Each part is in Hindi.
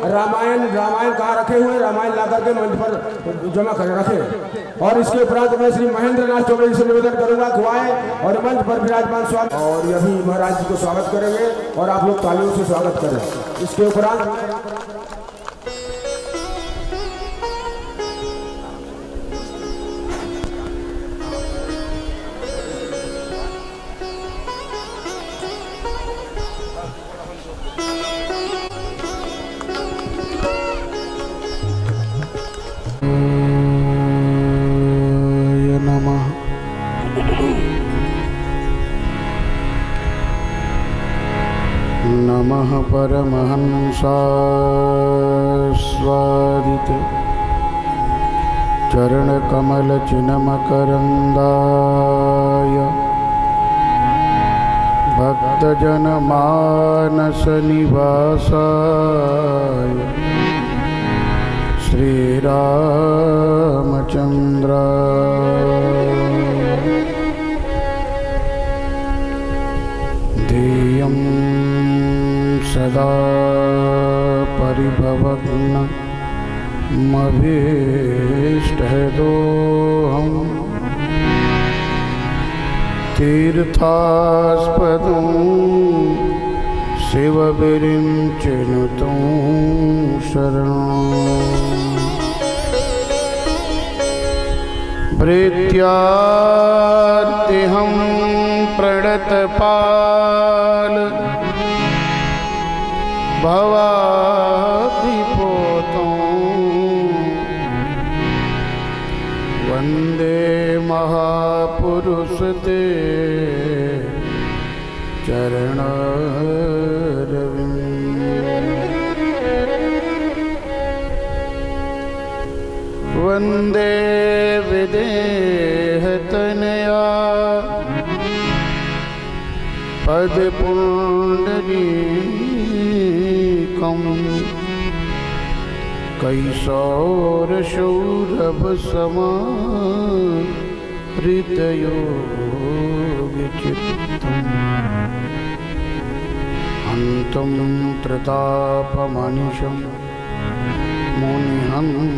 रामायण कहाँ रखे हुए, रामायण ला करके मंच पर जमा कर रखे। और इसके उपरांत मैं श्री महेंद्र नाथ चौबे जी से निवेदन करूंगा कि आए और मंच पर विराजमान स्वागत, और यही महाराज जी को स्वागत करेंगे और आप लोग तालियों से स्वागत करें। इसके उपरांत नमः परमहंसास्वादित चरणकमल चिन्मकरन्दाय भक्तजन मानस निवासाय श्रीरामचन्द्राय ध्येयं सदा परिभवग्नमभीष्टदोहम् तीर्थास्पदं शिवविरिञ्चिनुतं शरणम् प्रीत्यार्तिहं प्रणतपाल भवाभिपोतं वन्दे महापुरुष ते चरणरविन्दं वन्दे विदेहतनया पदपुण्डरीकम् कैशोरशौरभसमाहृतयोगचित्तम् हन्तं प्रतापमनिशं मुनिहंससेव्यं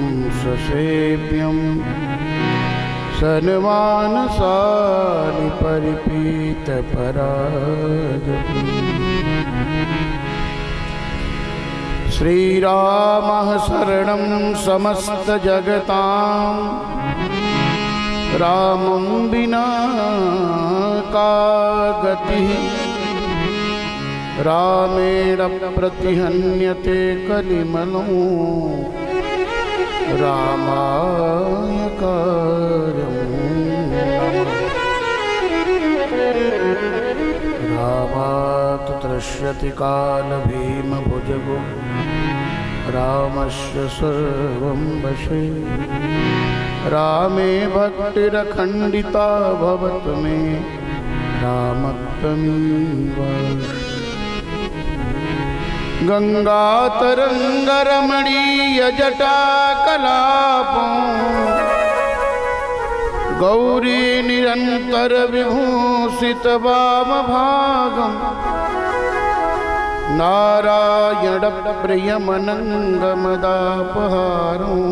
सन्मानसानि परिपीतपरागम् श्रीरामः शरणं समस्तजगतां रामं विना का गतिः रामेण प्रतिहन्यते कलिमलो रामाय कार्यं रामात् तृष्यति कालभीमभुजगो रामस्य सर्वं वशे रामे भक्तिरखण्डिता भवतु मे रामत्वमेव गंगातरंगरमणीयजटाकलापं गौरी निरन्तरविभूषित वामभागं नारायणप्रियमनङ्गमदापहारं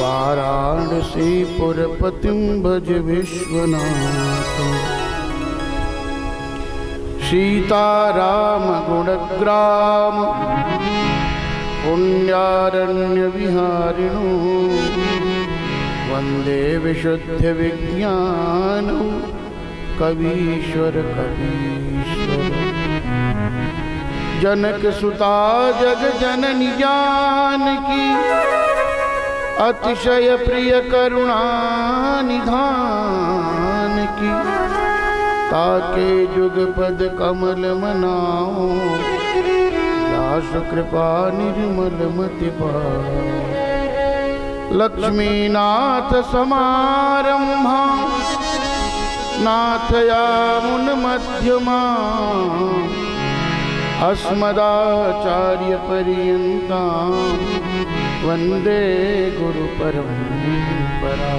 वाराणसीपुरपतिं भज विश्वनाथम् सीताराम गुणग्राम पुण्यारण्यविहारिणो वन्दे विशुद्धविज्ञानो कवीश्वर कवीश्वर जनकसुता जगजननी जानकी अतिशय प्रिय करुणा निधान की ताके जुगपद कमल मनाओ दास कृपा निर्मल मति पाओ लक्ष्मीनाथ समारंभा नाथयामुन मध्यमा अस्मदाचार्य पर्यन्ता वन्दे गुरु परम्परा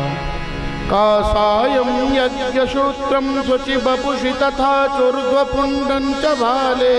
कासायं यज्ञसूत्रं शुचिबपुषि तथा चोर्ध्वपुण्डं च भाले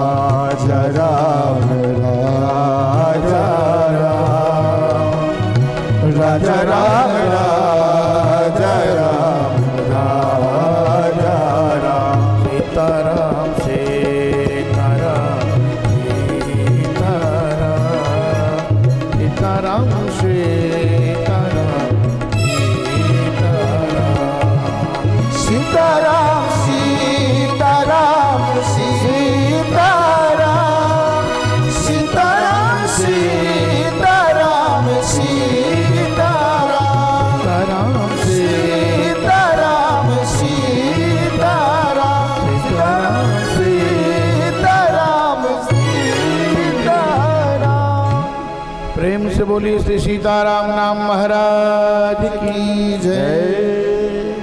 से बोलिए श्री सीताराम नाम महाराज की जय।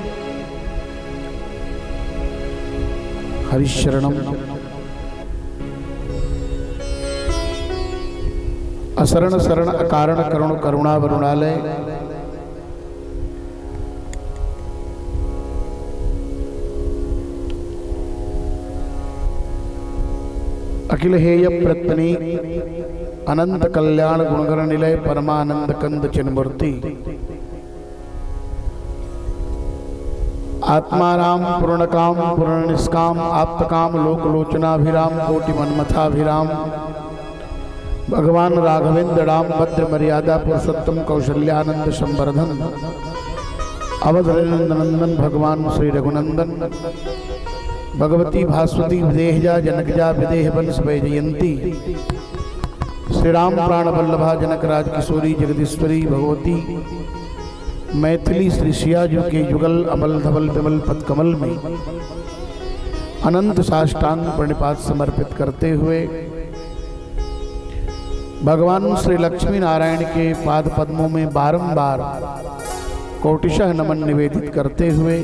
हरिशरणम असरण शरण अकारण करुण करुणा वरुणालय अखिल हेय प्रत्नी अनंत कल्याण गुणगण निलय परमानंद कंद चिन्मूर्ति आत्माराम पूर्णकाम पूर्ण निष्काम आप्तकाम लोकलोचनाभिराम कोटि मनमथाभिराम भगवान राघवेंद्र राम भद्र मर्यादा पुरुषोत्तम कौशल्यानंद संवर्धन अवध नंदन भगवान श्री रघुनंदन भगवती भास्वती विदेहजा जनकजा विदेह वंश वैजयंती श्री राम प्राण वल्लभा जनक राज किशोरी जगदीश्वरी भगवती मैथिली श्री सियाजू के युगल अमल धवल विमल पद कमल में अनंत साष्टांग प्रणिपात समर्पित करते हुए भगवान श्री लक्ष्मी नारायण के पाद पद्मों में बारंबार कोटिशः नमन निवेदित करते हुए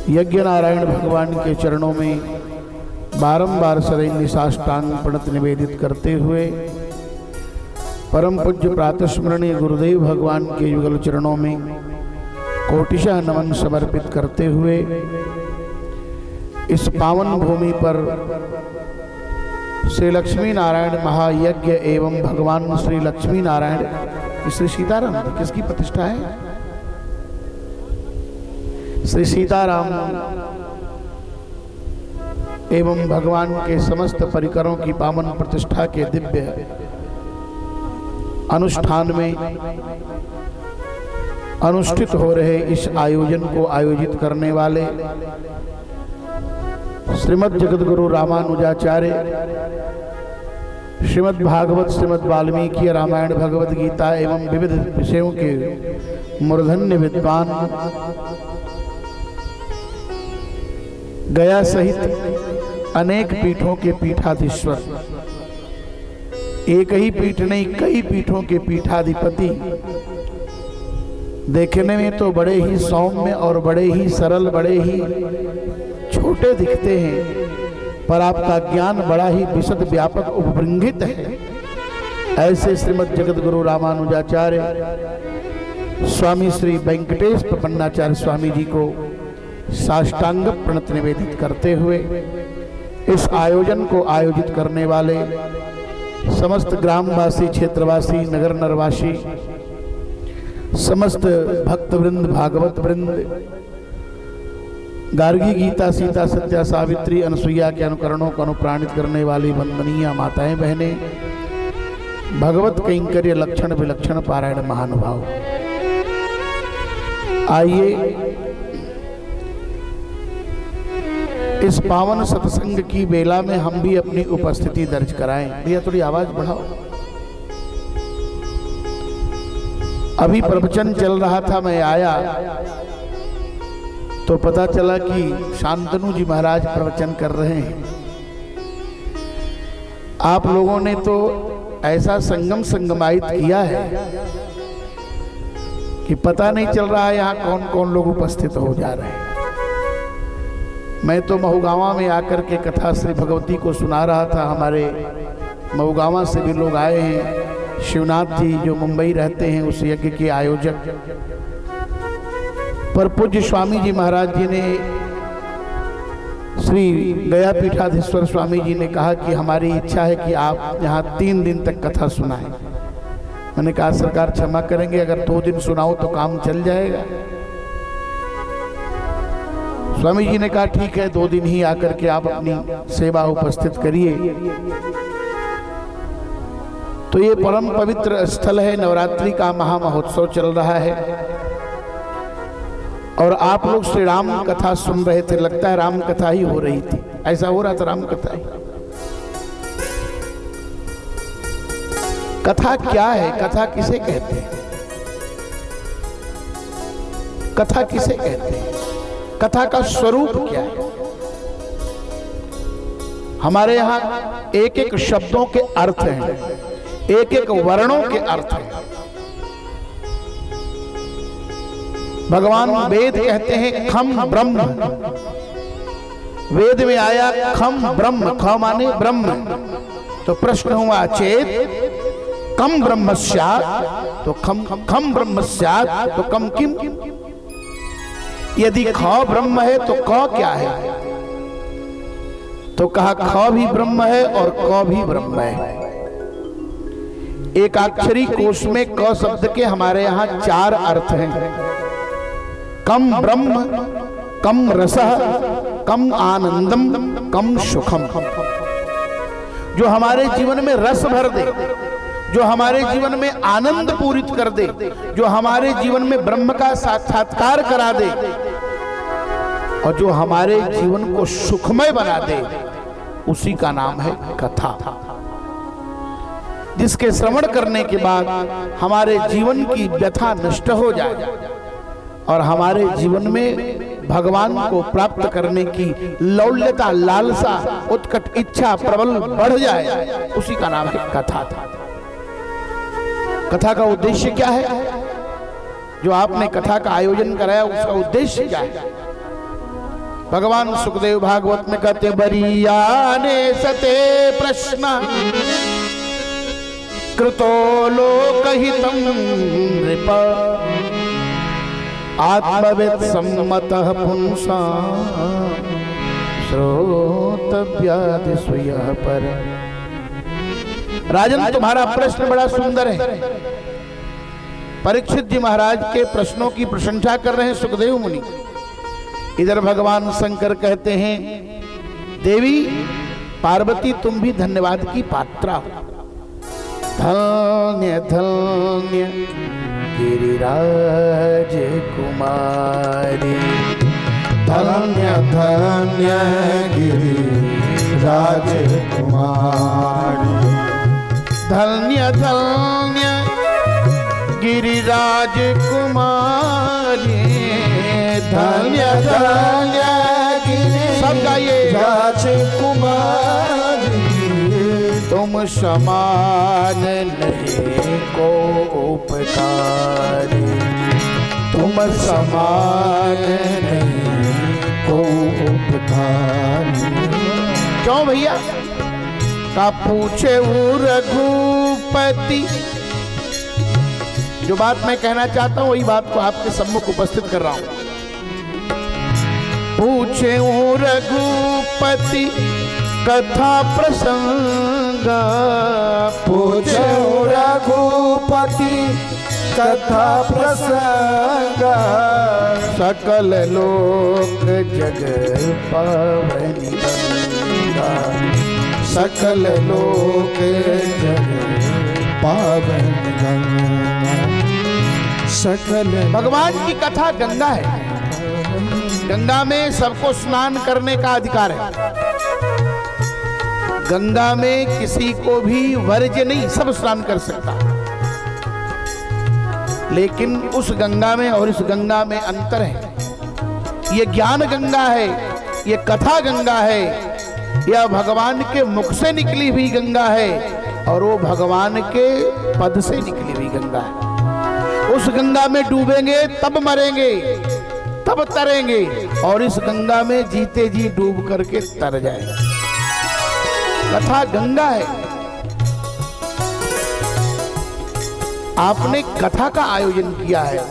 यज्ञ नारायण भगवान के चरणों में बारंबार सदैन्य साष्टांग प्रणत निवेदित करते हुए परम पूज्य प्रातस्मरणीय गुरुदेव भगवान के युगल चरणों में कोटिशः नमन समर्पित करते हुए इस पावन भूमि पर श्री लक्ष्मी नारायण महायज्ञ एवं भगवान श्री लक्ष्मी नारायण श्री सीताराम किसकी प्रतिष्ठा है? श्री सीताराम एवं भगवान के समस्त परिकरों की पावन प्रतिष्ठा के दिव्य अनुष्ठान में अनुष्ठित हो रहे इस आयोजन को आयोजित करने वाले श्रीमद् जगद्गुरु रामानुजाचार्य श्रीमद् भागवत श्रीमद् वाल्मीकि रामायण भगवद गीता एवं विविध विषयों के मूर्धन्य विद्वान गया सहित अनेक पीठों के पीठाधीश्वर, एक ही पीठ नहीं कई पीठों के पीठाधिपति, देखने में तो बड़े ही सौम्य और बड़े ही सरल बड़े ही छोटे दिखते हैं, पर आपका ज्ञान बड़ा ही विशद व्यापक उपबृंहित है। ऐसे श्रीमद् जगद्गुरु रामानुजाचार्य स्वामी श्री वेंकटेश प्रपन्नाचार्य स्वामी जी को साष्टांग प्रणत निवेदित करते हुए इस आयोजन को आयोजित करने वाले समस्त ग्रामवासी क्षेत्रवासी नगर नरवासी समस्त भक्त वृंद भागवत वृंद गार्गी गीता सीता सत्या सावित्री अनसुईया के अनुकरणों को अनुप्राणित करने वाली वंदनीय माताएं बहनें, भगवत कैंकर्य लक्षण विलक्षण पारायण महानुभाव, आइए इस पावन सत्संग की बेला में हम भी अपनी उपस्थिति दर्ज कराएं। भैया थोड़ी आवाज बढ़ाओ। अभी प्रवचन चल रहा था, मैं आया तो पता चला कि शांतनु जी महाराज प्रवचन कर रहे हैं। आप लोगों ने तो ऐसा संगम संगमायित किया है कि पता नहीं चल रहा है यहाँ कौन कौन लोग उपस्थित हो जा रहे हैं। मैं तो महुगावा में आकर के कथा श्री भगवती को सुना रहा था। हमारे महुगावा से भी लोग आए हैं, शिवनाथ जी जो मुंबई रहते हैं उस यज्ञ के आयोजक, पर पूज्य स्वामी जी महाराज जी ने श्री गया पीठाधीश्वर स्वामी जी ने कहा कि हमारी इच्छा है कि आप यहाँ 3 दिन तक कथा सुनाएं। मैंने कहा सरकार क्षमा करेंगे, अगर 2 दिन सुनाओ तो काम चल जाएगा। स्वामी जी ने कहा ठीक है, 2 दिन ही आकर के आप अपनी सेवा उपस्थित करिए। तो ये परम पवित्र स्थल है, नवरात्रि का महामहोत्सव चल रहा है और आप लोग श्री राम कथा सुन रहे थे। लगता है राम कथा ही हो रही थी, ऐसा हो रहा था राम कथा ही। कथा क्या है? कथा किसे कहते हैं? कथा किसे कहते हैं? कथा का स्वरूप क्या है? हमारे यहाँ एक एक शब्दों के अर्थ हैं। एक एक वर्णों के अर्थ हैं। भगवान वेद कहते हैं खम ब्रह्म। वेद में आया खम ब्रह्म, ख माने ब्रह्म। तो प्रश्न हुआ चेत कम ब्रह्म स्यात्, तो खम ब्रह्म स्यात्, तो कम किम। यदि ख ब्रह्म है तो क क्या है? तो कहा ख भी ब्रह्म है और क भी ब्रह्म है। एक अक्षरी कोश में क शब्द के हमारे यहां 4 अर्थ हैं। कम ब्रह्म, कम रसः, कम आनंदम, कम सुखम। जो हमारे जीवन में रस भर दे, जो हमारे जीवन में आनंद पूरित कर दे, जो हमारे जीवन में ब्रह्म का साक्षात्कार करा दे और जो हमारे जीवन को सुखमय बना दे, उसी का नाम है कथा। जिसके श्रवण करने के बाद हमारे जीवन की व्यथा नष्ट हो जाए और हमारे जीवन में भगवान को प्राप्त करने की लौल्यता, लालसा, उत्कट इच्छा प्रबल बढ़ जाए, उसी का नाम है कथा। कथा का उद्देश्य क्या है? जो आपने कथा का आयोजन कराया उसका उद्देश्य क्या है? भगवान सुखदेव भागवत में कहते बरीयाने सते प्रश्न कृतो लोकहितं नृप आत्मविद सम्मतः पुंसा श्रोतव्यादि सुयः पर। राजन, तुम्हारा प्रश्न बड़ा सुंदर है। परीक्षित जी महाराज के प्रश्नों की प्रशंसा कर रहे हैं सुखदेव मुनि। इधर भगवान शंकर कहते हैं देवी पार्वती तुम भी धन्यवाद की पात्रा हो। धन्य धन्य गिरिराज कुमारी, धन्य धन्य गिरिराज कुमारी, धन्य धन्य गिरिराज कुमारी, धन्य धन्य गिरिराज कुमारी। तुम समान नहीं को उपकारी, तुम समान नहीं को उपकारी। क्यों भैया? का पूछे वो रघुपति। जो बात मैं कहना चाहता हूं वही बात को आपके सम्मुख उपस्थित कर रहा हूं। पूछे वो रघुपति कथा प्रसंग, पूछे वो रघुपति कथा प्रसंग। सकल लोक जग पावनी गंगा, सकल लोक जग पावन गंगा, सकल। भगवान की कथा गंगा है। गंगा में सबको स्नान करने का अधिकार है। गंगा में किसी को भी वर्ज्य नहीं, सब स्नान कर सकता। लेकिन उस गंगा में और इस गंगा में अंतर है। ये ज्ञान गंगा है, ये कथा गंगा है, यह भगवान के मुख से निकली हुई गंगा है और वो भगवान के पद से निकली हुई गंगा है। उस गंगा में डूबेंगे तब मरेंगे, तब तरेंगे, और इस गंगा में जीते जी डूब करके तर जाएंगे। कथा गंगा है। आपने कथा का आयोजन किया है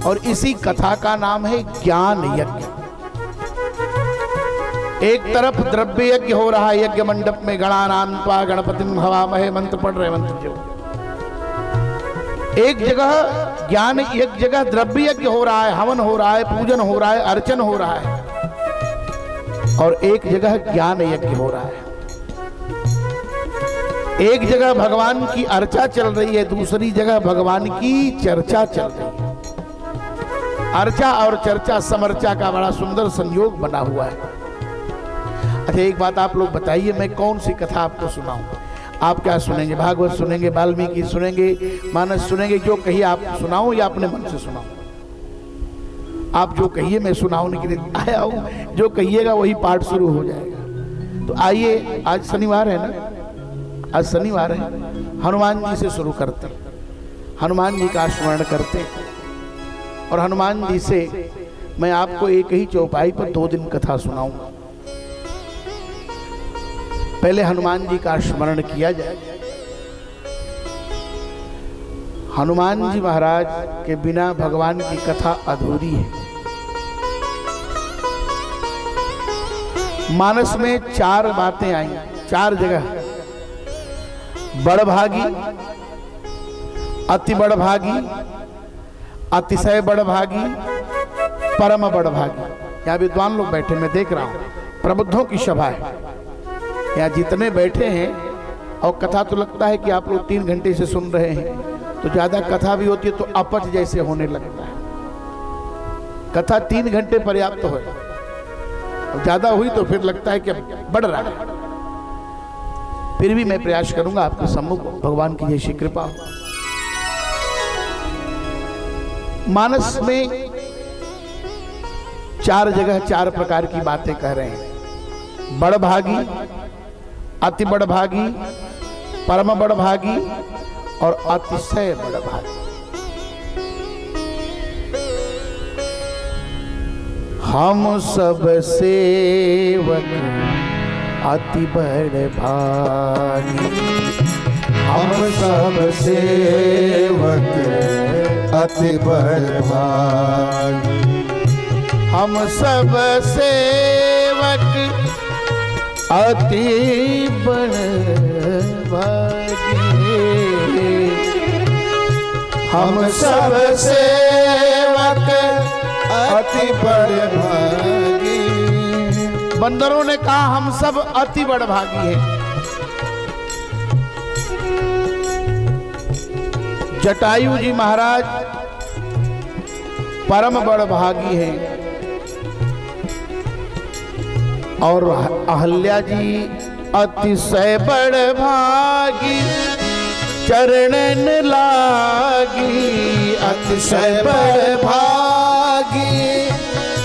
और इसी कथा का नाम है ज्ञान यज्ञ। एक तरफ द्रव्य यज्ञ हो रहा है, यज्ञ मंडप में गणानान्त्वा गणपतिं हवामहे मंत्र पढ़ रहे, मंत्र जो एक जगह ज्ञान, एक जगह द्रव्य यज्ञ हो रहा है, हवन हो रहा है, पूजन हो रहा है, अर्चन हो रहा है, और एक जगह ज्ञान यज्ञ हो रहा है। एक जगह भगवान की अर्चा चल रही है, दूसरी जगह भगवान की चर्चा चल रही है। अर्चा और चर्चा समर्चा का बड़ा सुंदर संयोग बना हुआ है। अच्छा, एक बात आप लोग बताइए, मैं कौन सी कथा आपको सुनाऊं? आप क्या सुनेंगे? भागवत सुनेंगे, वाल्मीकि सुनेंगे, मानस सुनेंगे? जो कहिए आप सुनाऊं या अपने मन से सुनाऊं? आप जो कहिए मैं सुनाने के लिए आया हूं, जो कहिएगा वही पाठ शुरू हो जाएगा। तो आइए, आज शनिवार है ना, आज शनिवार है, हनुमान जी से शुरू करते, हनुमान जी का स्मरण करते। और हनुमान जी से मैं आपको एक ही चौपाई पर 2 दिन कथा सुनाऊंगा। पहले हनुमान जी का स्मरण किया जाए। हनुमान जी महाराज के बिना भगवान की कथा अधूरी है। मानस में 4 बातें आई, 4 जगह। बड़भागी, अति बड़भागी, अतिशय बड़भागी, परम बड़भागी। यहाँ विद्वान लोग बैठे, मैं देख रहा हूँ, प्रबुद्धों की सभा है। यहाँ जितने बैठे हैं, और कथा तो लगता है कि आप लोग 3 घंटे से सुन रहे हैं, तो ज्यादा कथा भी होती है तो अपच जैसे होने लगता है। कथा 3 घंटे पर्याप्त हो, ज्यादा हुई तो फिर लगता है कि बढ़ रहा है। फिर भी मैं प्रयास करूंगा आपके सम्मुख, भगवान की जैसी कृपा हो। मानस में 4 जगह 4 प्रकार की बातें कह रहे हैं। बड़भागी, अति बड़भागी, परम बड़भागी और अतिशय बड़भागी। हम सब सेवक अति बड़भागी, हम सब सेवक अति बड़भागी, हम सब सेवक अति बड़भागी, हम सब सेवक अति बड़भागी। बंदरों ने कहा हम सब अति बड़भागी हैं। जटायु जी महाराज परम बड़भागी हैं, और अहल्या जी अतिशय बड़भागी, चरणन लागी, अतिशय बड़भागी,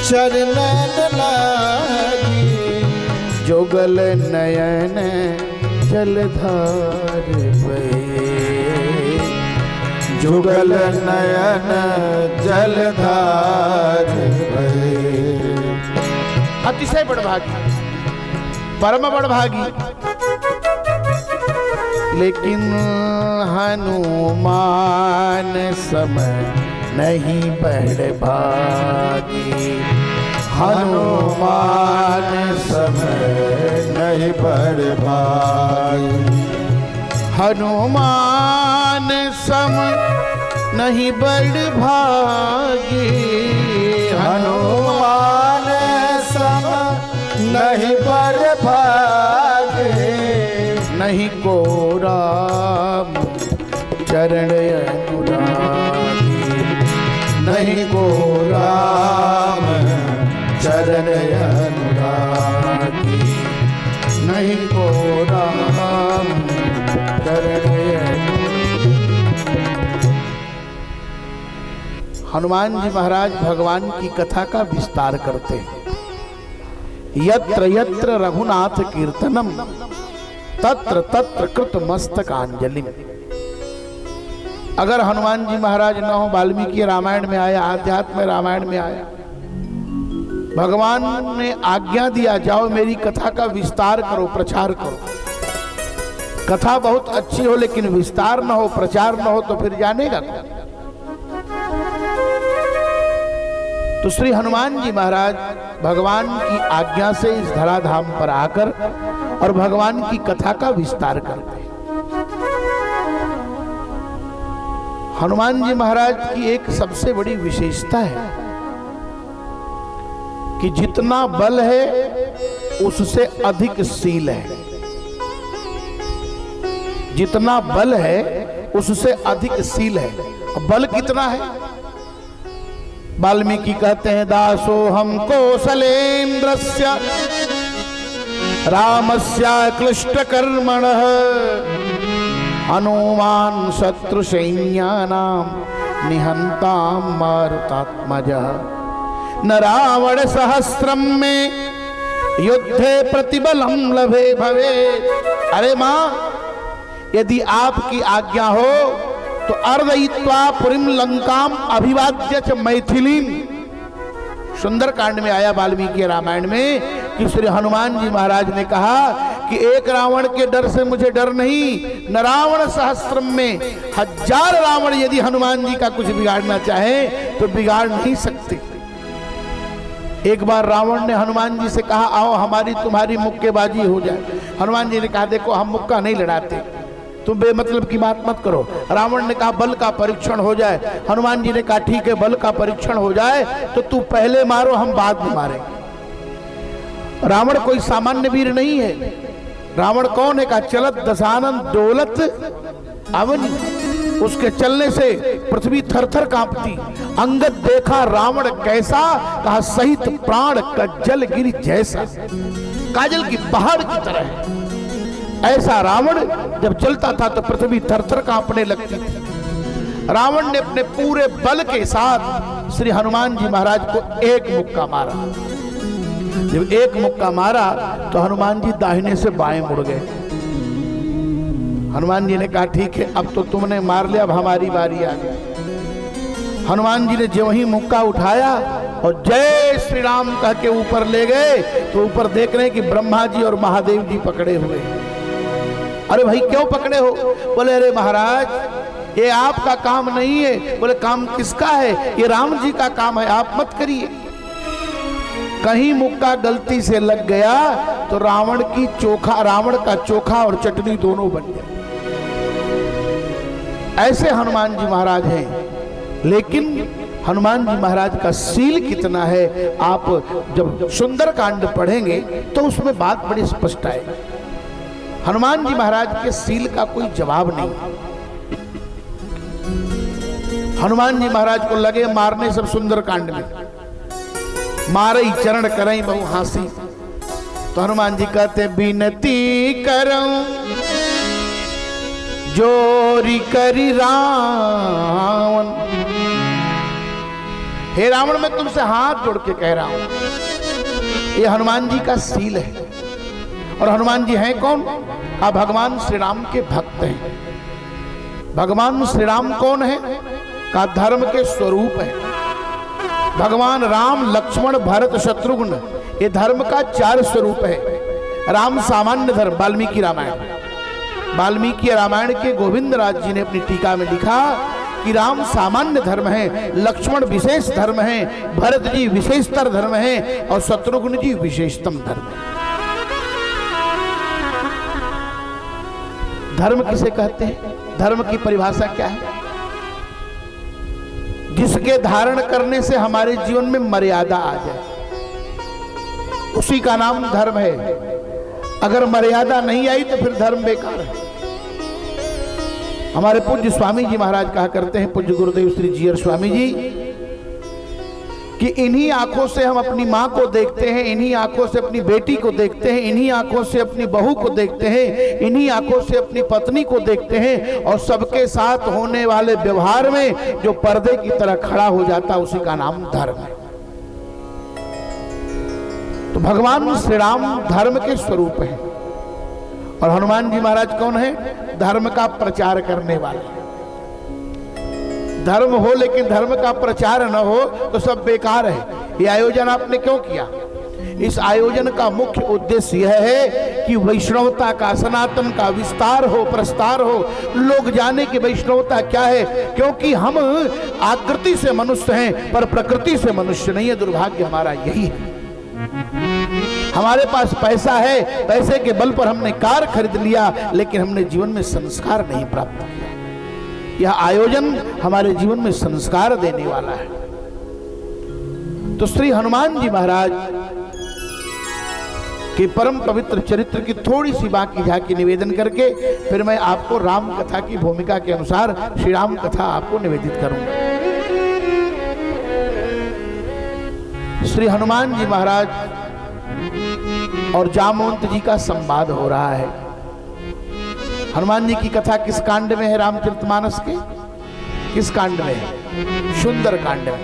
चरणन लागी। जोगल नयन जलधार बहे, जुगल नयन जलधार बहे। अतिशय बड़भागी, परम बड़भागी। लेकिन हनुमान समय नहीं बड़भागी, हनुमान समय नहीं बड़भागी, हनुमान सम नहीं बड़भागी, हनुमान सम नहीं बड़भागी। नहीं को राम चरण अनुरागी, नहीं को राम चरण अनुरागी, नहीं को राम चरण अनुरागी। हनुमान जी महाराज भगवान की कथा का विस्तार करते हैं। यत्र यत्र रघुनाथ कीर्तनम तत्र तत्र कृत मस्तकांजलि। अगर हनुमान जी महाराज न हो, वाल्मीकि रामायण में आया, आध्यात्म रामायण में आया, भगवान ने आज्ञा दिया जाओ मेरी कथा का विस्तार करो, प्रचार करो। कथा बहुत अच्छी हो लेकिन विस्तार न हो, प्रचार न हो, तो फिर जानेगा कौन? तो श्री हनुमान जी महाराज भगवान की आज्ञा से इस धराधाम पर आकर और भगवान की कथा का विस्तार करते हैं। हनुमान जी महाराज की एक सबसे बड़ी विशेषता है कि जितना बल है उससे अधिक शील है। जितना बल है उससे अधिक शील है। बल कितना है? वाल्मीकि कहते हैं दासो हम कौशलेन्द्रस्य रामस्य क्लिष्ट कर्मणः हनुमान शत्रु सैन्यानां निहंतां मारुतात्मजः न रावण सहस्रम में युद्धे प्रतिबलम लभे भवे। अरे माँ, यदि आपकी आज्ञा हो तो अर्दयित्वा पुरीम लंकाम अभिवाद्य च मैथिलीम। सुंदरकांड में आया वाल्मीकि रामायण में कि श्री हनुमान जी महाराज ने कहा कि एक रावण के डर से मुझे डर नहीं, न रावण सहस्त्रम में 1000 रावण यदि हनुमान जी का कुछ बिगाड़ना चाहे तो बिगाड़ नहीं सकते। एक बार रावण ने हनुमान जी से कहा आओ हमारी तुम्हारी मुक्केबाजी हो जाए। हनुमान जी ने कहा देखो हम मुक्का नहीं लड़ाते, तुम बेमतलब की बात मत करो। रावण ने कहा बल का परीक्षण हो जाए। हनुमान जी ने कहा ठीक है बल का परीक्षण हो जाए तो तू पहले मारो हम बाद में मारेंगे। रावण कोई सामान्य वीर नहीं है। रावण कौन है? कहा चलत दशानन डोलत अवनी। उसके चलने से पृथ्वी थरथर कांपती। अंगद देखा रावण कैसा, कहा सहित प्राण का जल गिरी जैसा। काजल की पहाड़ की तरह है ऐसा रावण जब चलता था तो पृथ्वी थरथर कांपने लगती थी। रावण ने अपने पूरे बल के साथ श्री हनुमान जी महाराज को एक मुक्का मारा। जब एक मुक्का मारा तो हनुमान जी दाहिने से बाएं मुड़ गए। हनुमान जी ने कहा ठीक है अब तो तुमने मार लिया, अब हमारी बारी आ गई। हनुमान जी ने जो ही मुक्का उठाया और जय श्री राम कह के ऊपर ले गए तो ऊपर देख रहे हैं कि ब्रह्मा जी और महादेव जी पकड़े हुए। अरे भाई क्यों पकड़े हो? बोले अरे महाराज ये आपका काम नहीं है। बोले काम किसका है? ये राम जी का काम है, आप मत करिए। कहीं मुक्का गलती से लग गया तो रावण का चोखा और चटनी दोनों बन गए। ऐसे हनुमान जी महाराज हैं। लेकिन हनुमान जी महाराज का सील कितना है, आप जब सुंदरकांड पढ़ेंगे तो उसमें बात बड़ी स्पष्ट आएगी। हनुमान जी महाराज के सील का कोई जवाब नहीं। हनुमान जी महाराज को लगे मारने सब सुंदरकांड में, मारई चरण करई बहु हासी। तो हनुमान जी कहते विनती करऊं जोरी करी रावण। हे रावण मैं तुमसे हाथ जोड़ के कह रहा हूं। ये हनुमान जी का सील है। और हनुमान जी हैं कौन? आप भगवान श्री राम के भक्त हैं। भगवान श्री राम कौन है? का धर्म के स्वरूप है। भगवान राम लक्ष्मण भरत शत्रुघ्न ये धर्म का 4 स्वरूप है। राम सामान्य धर्म, वाल्मीकि रामायण। वाल्मीकि रामायण के गोविंद राज जी ने अपनी टीका में लिखा कि राम सामान्य धर्म है, लक्ष्मण विशेष धर्म है, भरत जी विशेषतर धर्म है और शत्रुघ्न जी विशेषतम धर्म है। धर्म किसे कहते हैं? धर्म की परिभाषा क्या है? जिसके धारण करने से हमारे जीवन में मर्यादा आ जाए उसी का नाम धर्म है। अगर मर्यादा नहीं आई तो फिर धर्म बेकार है। हमारे पूज्य स्वामी जी महाराज कहा करते हैं, पूज्य गुरुदेव श्री जीयर स्वामी जी, कि इन्हीं आंखों से हम अपनी माँ को देखते हैं, इन्हीं आंखों से अपनी बेटी को देखते हैं, इन्हीं आंखों से अपनी बहू को देखते हैं, इन्हीं आंखों से अपनी पत्नी को देखते हैं। और सबके साथ होने वाले व्यवहार में जो पर्दे की तरह खड़ा हो जाता उसी का नाम धर्म है। तो भगवान श्री राम धर्म के स्वरूप है। और हनुमान जी महाराज कौन है? धर्म का प्रचार करने वाले। धर्म हो लेकिन धर्म का प्रचार न हो तो सब बेकार है। ये आयोजन आपने क्यों किया? इस आयोजन का मुख्य उद्देश्य यह है कि वैष्णवता का, सनातन का विस्तार हो, प्रस्तार हो, लोग जाने कि वैष्णवता क्या है। क्योंकि हम आकृति से मनुष्य हैं पर प्रकृति से मनुष्य नहीं है। दुर्भाग्य हमारा यही है। हमारे पास पैसा है, पैसे के बल पर हमने कार खरीद लिया लेकिन हमने जीवन में संस्कार नहीं प्राप्त किया। यह आयोजन हमारे जीवन में संस्कार देने वाला है। तो श्री हनुमान जी महाराज के परम पवित्र चरित्र की थोड़ी सी बाकी झांकी निवेदन करके फिर मैं आपको राम कथा की भूमिका के अनुसार श्री राम कथा आपको निवेदित करूंगा। श्री हनुमान जी महाराज और जामवंत जी का संवाद हो रहा है। हनुमान जी की कथा किस कांड में है? रामचरितमानस के किस कांड में है? सुंदर कांड में।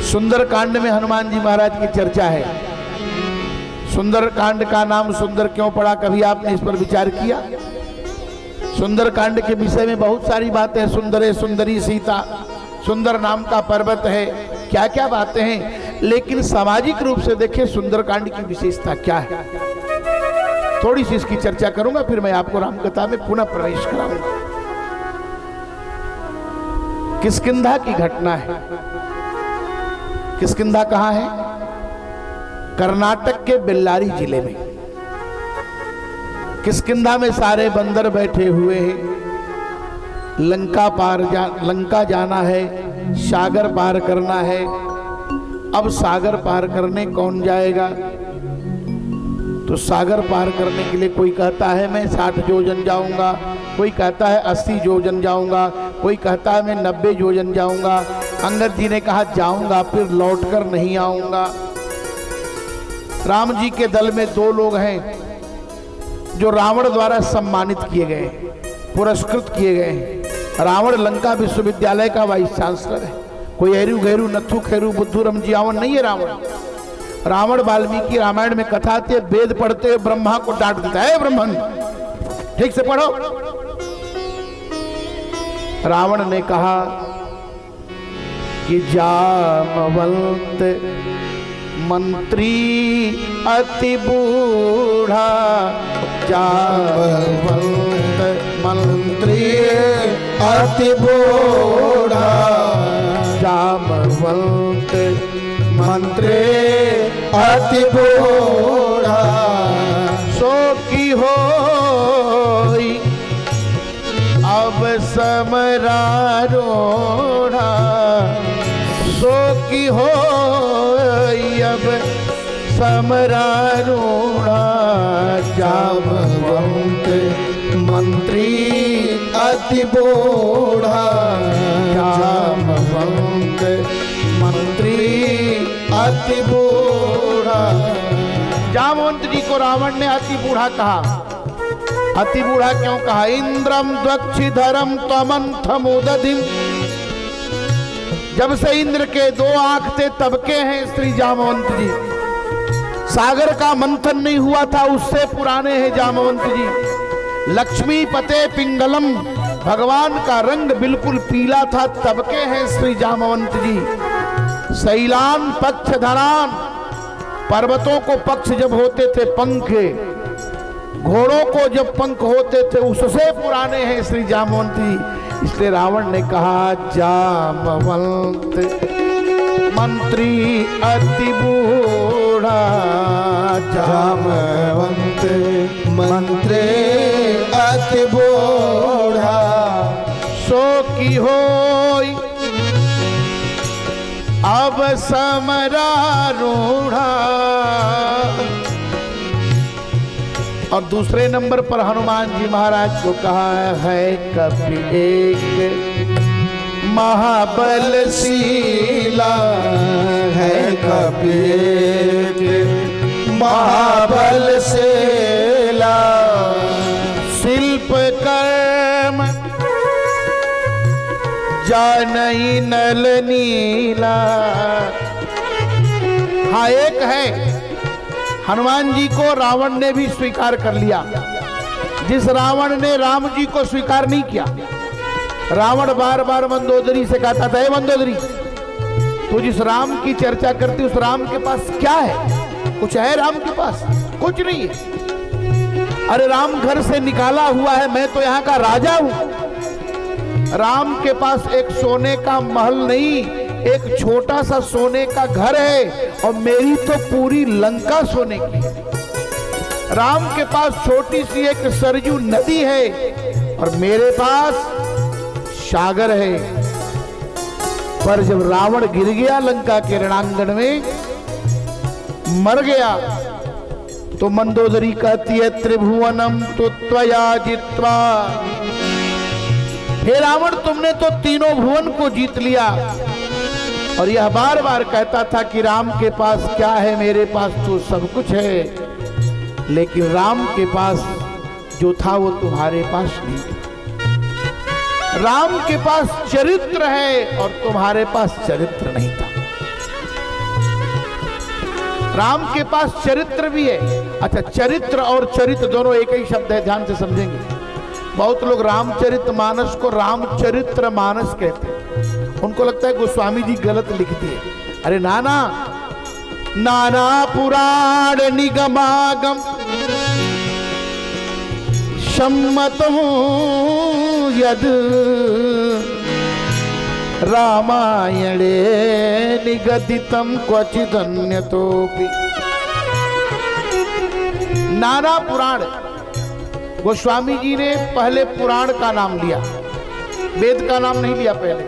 सुंदर कांड में हनुमान जी महाराज की चर्चा है। सुंदरकांड का नाम सुंदर क्यों पड़ा, कभी आपने इस पर विचार किया? सुंदरकांड के विषय में बहुत सारी बातें हैं। सुंदरे सुंदरी सीता, सुंदर नाम का पर्वत है, क्या क्या बातें हैं, लेकिन सामाजिक रूप से देखें सुंदरकांड की विशेषता क्या है, थोड़ी सी इसकी चर्चा करूंगा, फिर मैं आपको रामकथा में पुनः प्रवेश कराऊंगा। किष्किंधा की घटना है। किष्किंधा कहां है? कर्नाटक के बेल्लारी जिले में। किष्किंधा में सारे बंदर बैठे हुए हैं। लंका जाना है, सागर पार करना है। अब सागर पार करने कौन जाएगा? तो सागर पार करने के लिए कोई कहता है मैं 60 योजन जाऊंगा, कोई कहता है 80 योजन जाऊंगा, कोई कहता है मैं 90 योजन जाऊंगा। अंगद जी ने कहा जाऊंगा फिर लौटकर नहीं आऊंगा। राम जी के दल में 2 लोग हैं जो रावण द्वारा सम्मानित किए गए, पुरस्कृत किए गए। रावण लंका विश्वविद्यालय का वाइस चांसलर है, कोई हेरू घेरू नथु खेरू बुद्धू रमजियावन नहीं है। रावण वाल्मीकि रामायण में कथा आती है, वेद पढ़ते हुए ब्रह्मा को डांट देता है, ब्रह्मन ठीक से पढ़ो। रावण ने कहा कि जामवंत मंत्री अति बूढ़ा, जामवंत मंत्री अति बूढ़ा, जामवंत मंत्री अति बूढ़ा, सो की होई अब समरारूढ़ा, सो की होई अब समरारूढ़ा, जामवंत मंत्री अति बूढ़ा, जामवंत मंत्री अति बूढ़ा। जामवंत जी को रावण ने अति बूढ़ा कहा। अति बूढ़ा क्यों कहा? इंद्रम द्वक्षिधरम त्वमंथमुदधिम, जब से इंद्र के 2 आंख थे तब के हैं श्री जामवंत जी। सागर का मंथन नहीं हुआ था उससे पुराने हैं जामवंत जी। लक्ष्मी पते पिंगलम, भगवान का रंग बिल्कुल पीला था तब के हैं श्री जामवंत जी। शैलान पक्ष धरान, पर्वतों को पक्ष जब होते थे पंख, घोड़ों को जब पंख होते थे उससे पुराने हैं श्री जामवंत जी। इसलिए रावण ने कहा जामवंत मंत्री अति बूढ़ा, जामवंत मंत्री अति बूढ़ा, सो की होई अब समरारूढ़ा। और दूसरे नंबर पर हनुमान जी महाराज को कहा है कपि एक महाबलशीला, है कपि एक महाबलशीला, शिल्प कर्म जानई नल नीला। हाँ एक है, हनुमान जी को रावण ने भी स्वीकार कर लिया। जिस रावण ने राम जी को स्वीकार नहीं किया, रावण बार बार मंदोदरी से कहता था, मंदोदरी तो जिस राम की चर्चा करती उस राम के पास क्या है? कुछ है राम के पास? कुछ नहीं है। अरे राम घर से निकाला हुआ है, मैं तो यहाँ का राजा हूं। राम के पास एक सोने का महल नहीं, एक छोटा सा सोने का घर है, और मेरी तो पूरी लंका सोने की है। राम के पास छोटी सी एक सरजू नदी है और मेरे पास सागर है। पर जब रावण गिर गया लंका के रणांगण में, मर गया, तो मंदोदरी कहती है त्रिभुवनम तो त्वया जित्वा। हे रावण, तुमने तो तीनों भुवन को जीत लिया। और यह बार बार कहता था कि राम के पास क्या है, मेरे पास तो सब कुछ है, लेकिन राम के पास जो था वो तुम्हारे पास नहीं था। राम के पास चरित्र है और तुम्हारे पास चरित्र नहीं था। राम के पास चरित्र भी है। अच्छा, चरित्र और चरित्र दोनों एक ही शब्द है, ध्यान से समझेंगे। बहुत लोग रामचरितमानस को रामचरित्र मानस कहते हैं, उनको लगता है गोस्वामी जी गलत लिख दिए। अरे नाना, नाना पुराण निगमागम सम्मतम यद रामायणे निगदितम क्वचिदन्यतोपि। नाना पुराण, गोस्वामी जी ने पहले पुराण का नाम लिया, वेद का नाम नहीं लिया पहले।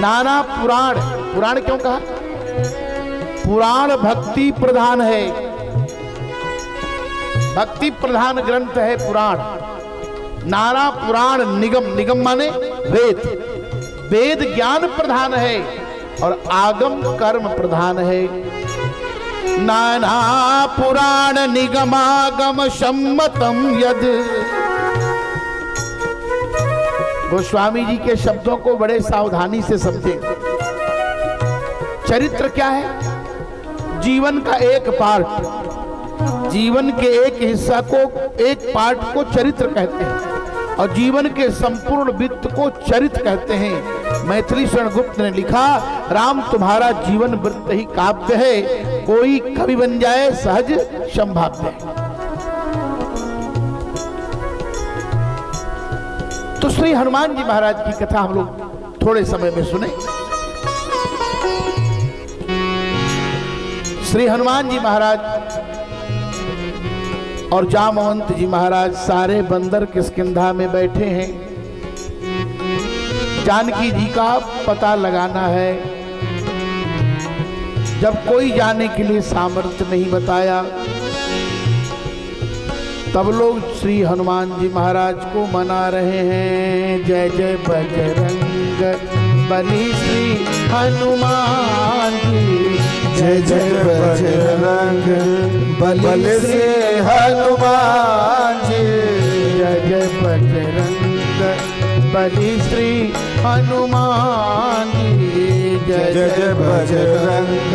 नाना पुराण, पुराण क्यों कहा? पुराण भक्ति प्रधान है, भक्ति प्रधान ग्रंथ है पुराण। नाना पुराण निगम, निगम माने वेद, वेद ज्ञान प्रधान है और आगम कर्म प्रधान है। नाना पुराण निगमागम सम्मतम यद। गोस्वामी जी के शब्दों को बड़े सावधानी से समझें। चरित्र क्या है? जीवन का एक पार्ट, जीवन के एक हिस्सा को, एक पार्ट को चरित्र कहते हैं और जीवन के संपूर्ण वित्त को चरित्र कहते हैं। मैथिली शरण गुप्त ने लिखा, राम तुम्हारा जीवन वृत्त ही काव्य है, कोई कवि बन जाए सहज संभाव्य है। तो श्री हनुमान जी महाराज की कथा हम लोग थोड़े समय में सुने। श्री हनुमान जी महाराज और जामवंत जी महाराज सारे बंदर किष्किंधा में बैठे हैं। जानकी जी का पता लगाना है। जब कोई जाने के लिए सामर्थ्य नहीं बताया, तब लोग श्री हनुमान जी महाराज को मना रहे हैं। जय जय बजरंग बली श्री हनुमान जी, जय जय बजरंग बली श्री हनुमान जी, जय जय बजरंग बली श्री हनुमान जी, जय जय बजरंग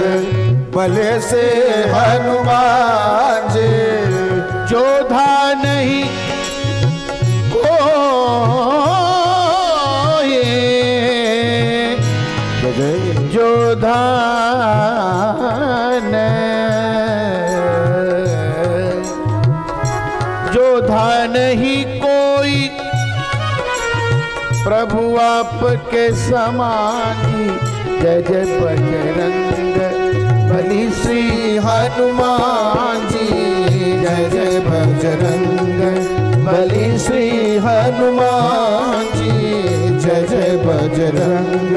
बली श्री हनुमान जी। जोधा नहीं जोधा जोधा नहीं कोई प्रभु आपके समानी। जय जय बजरंग बली श्री हनुमान जी, जय जय बजरंग बली श्री हनुमान जी, जय जय बजरंग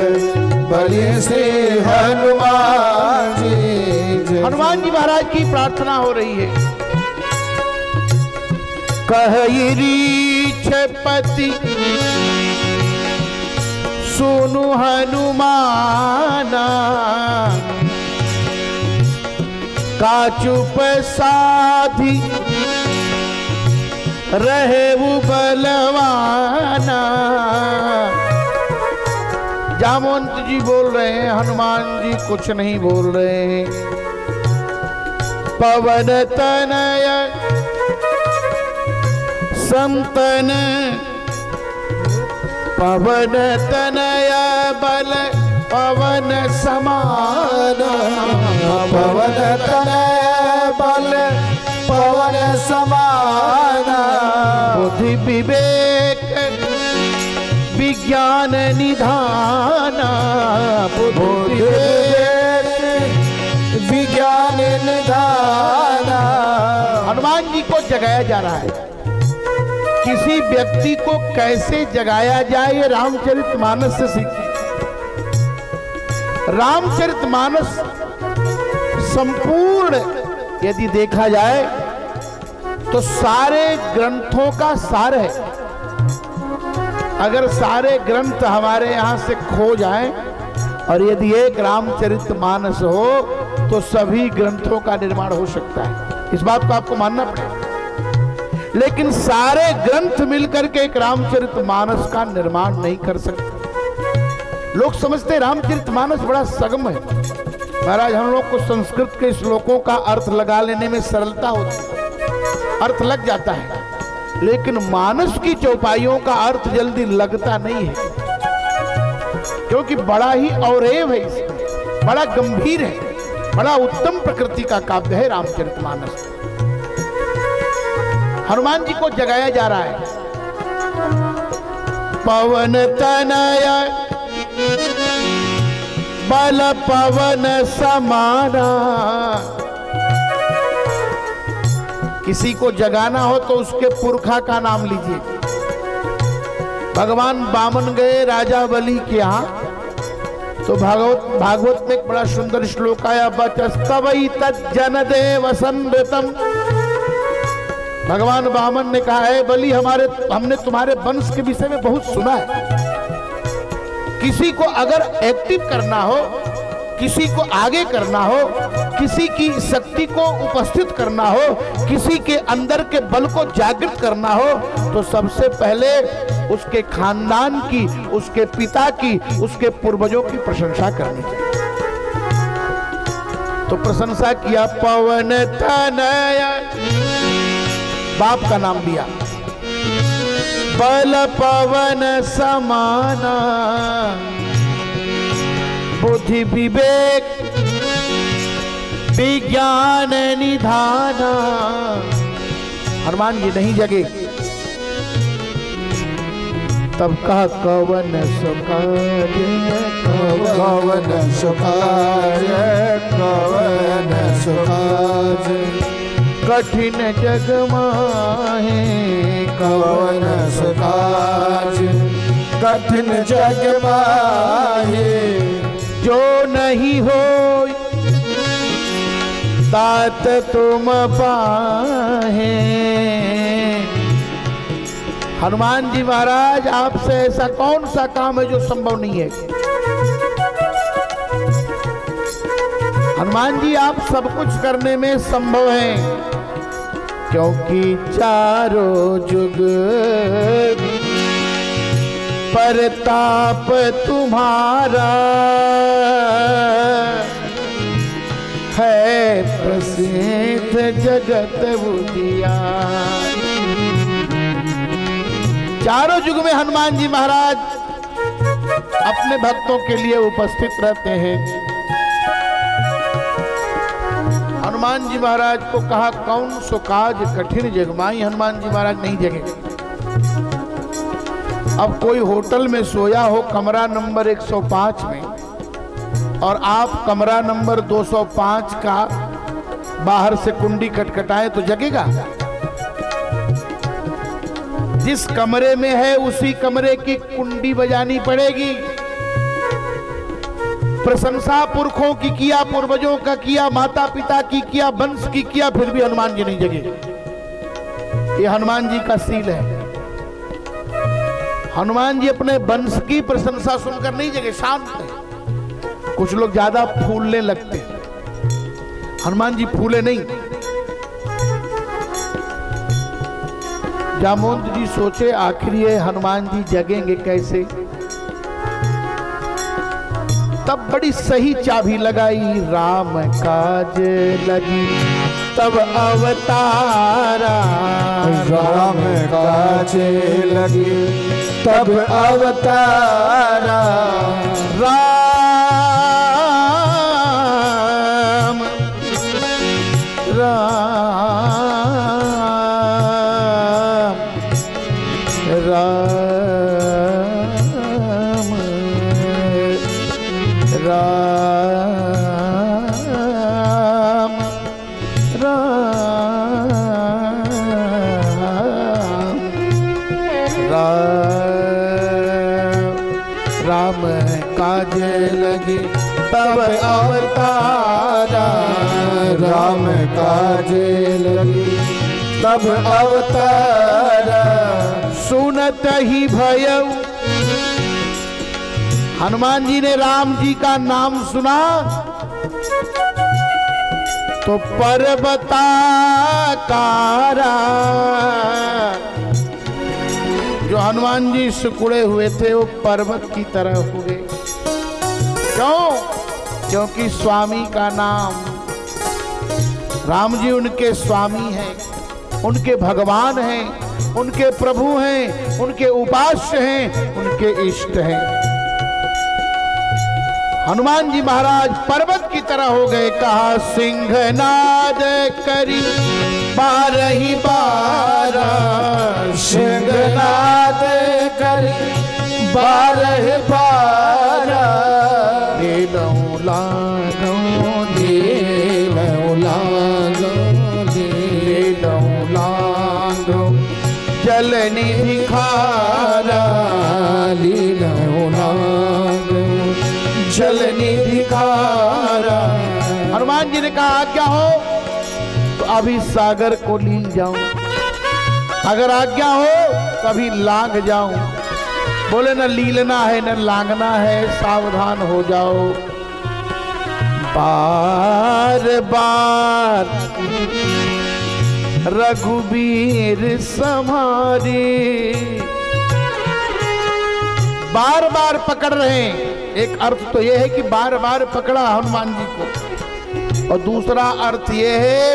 बली श्री हनुमान जी। हनुमान जी महाराज की प्रार्थना हो रही है। कहरी छपति सुनु हनुमाना, काचुप साधी रहे वो बलवाना। जामवंत जी बोल रहे हैं, हनुमान जी कुछ नहीं बोल रहे हैं। पवन तनय संतन, पवन तनय बल पवन समान, पवन तनय बल पवन समान। बुद्धि विवेक विज्ञान निधान, बुद्धि विवेक विज्ञान निधान। हनुमान जी को जगाया जा रहा है। किसी व्यक्ति को कैसे जगाया जाए, ये रामचरितमानस से सीखिए। रामचरितमानस संपूर्ण यदि देखा जाए तो सारे ग्रंथों का सार है। अगर सारे ग्रंथ हमारे यहाँ से खो जाएं और यदि एक रामचरितमानस हो तो सभी ग्रंथों का निर्माण हो सकता है। इस बात को आपको मानना पड़ेगा। लेकिन सारे ग्रंथ मिलकर के एक रामचरितमानस का निर्माण नहीं कर सकते। लोग समझते रामचरितमानस बड़ा सगम है, महाराज हम लोग को संस्कृत के श्लोकों का अर्थ लगा लेने में सरलता होती है, अर्थ लग जाता है, लेकिन मानस की चौपाइयों का अर्थ जल्दी लगता नहीं है, क्योंकि बड़ा ही अवरेव है इसमें, बड़ा गंभीर है, बड़ा उत्तम प्रकृति का काव्य है रामचरितमानस। हनुमान जी को जगाया जा रहा है। पवन तनय बल पवन समाना। किसी को जगाना हो तो उसके पुरखा का नाम लीजिए। भगवान बामन गए राजा बलि के यहाँ, तो भागवत में एक बड़ा सुंदर श्लोक आया, बचस्तवै तज्जनदेव संवृतम। भगवान बामन ने कहा है बलि हमने तुम्हारे वंश के विषय में बहुत सुना है। किसी को अगर एक्टिव करना हो, किसी को आगे करना हो, किसी की शक्ति को उपस्थित करना हो, किसी के अंदर के बल को जागृत करना हो, तो सबसे पहले उसके खानदान की, उसके पिता की, उसके पूर्वजों की प्रशंसा करनी चाहिए। तो प्रशंसा किया, पवन तनय, बाप का नाम दिया, बल पवन समाना, बुद्धि विवेक विज्ञान निधाना। हनुमान जी नहीं जगे, तब कहा कवन सुकाज, कवन सुकाज, कवन सुकाज, कठिन जग माहे, कवन सुकाज, कठिन जग माहे, जो नहीं हो तात तुम पाहे। हनुमान जी महाराज, आपसे ऐसा कौन सा काम है जो संभव नहीं है? हनुमान जी आप सब कुछ करने में संभव हैं, क्योंकि चारों जुग परताप तुम्हारा है प्रसिद्ध जगत उजियार। चारों युग में हनुमान जी महाराज अपने भक्तों के लिए उपस्थित रहते हैं। हनुमान जी महाराज को कहा कौन सो काज कठिन जगमाई। हनुमान जी महाराज नहीं जगे। अब कोई होटल में सोया हो कमरा नंबर 105 में, और आप कमरा नंबर 205 का बाहर से कुंडी खटखटाए तो जगेगा? जिस कमरे में है उसी कमरे की कुंडी बजानी पड़ेगी। प्रशंसा पुरखों की किया, पूर्वजों का किया, माता पिता की किया, वंश की किया, फिर भी हनुमान जी नहीं जगे। ये हनुमान जी का सील है। हनुमान जी अपने वंश की प्रशंसा सुनकर नहीं जगे, शांत है। कुछ लोग ज्यादा फूलने लगते, हनुमान जी फूले नहीं। जामोद जी सोचे आखिर ये हनुमान जी जगेंगे कैसे? तब बड़ी सही चाबी लगाई, राम काज लगी तब अवतारा। राम काज लगी तब अवतारा। राम राम राम राम राम राम काज लगी तब अवतारा। राम काज लगी तब अवतारा। सुनत ही भयउ। हनुमान जी ने राम जी का नाम सुना तो पर्वताकारा। जो हनुमान जी सिकुड़े हुए थे वो पर्वत की तरह हो गए। क्यों? क्योंकि स्वामी का नाम, राम जी उनके स्वामी हैं, उनके भगवान हैं, उनके प्रभु हैं, उनके उपास्य हैं, उनके इष्ट हैं। हनुमान जी महाराज पर्वत की तरह हो गए। कहा सिंहनाद करी बारही बारा, सिंहनाद करी बारह बारा, लीलऊ लागो लीलऊ लागो लीलऊ लागो जलनि भिखारा, लीलऊ लागो जलनि भिखारा। हनुमान जी ने कहा आज्ञा हो तो अभी सागर को लील जाऊं, अगर आज्ञा हो तो अभी लांग जाऊं। बोले न लीलना है न लांगना है, सावधान हो जाओ। बार बार रघुबीर संहारे, बार बार पकड़ रहे हैं। एक अर्थ तो यह है कि बार बार पकड़ा हनुमान जी को, और दूसरा अर्थ यह है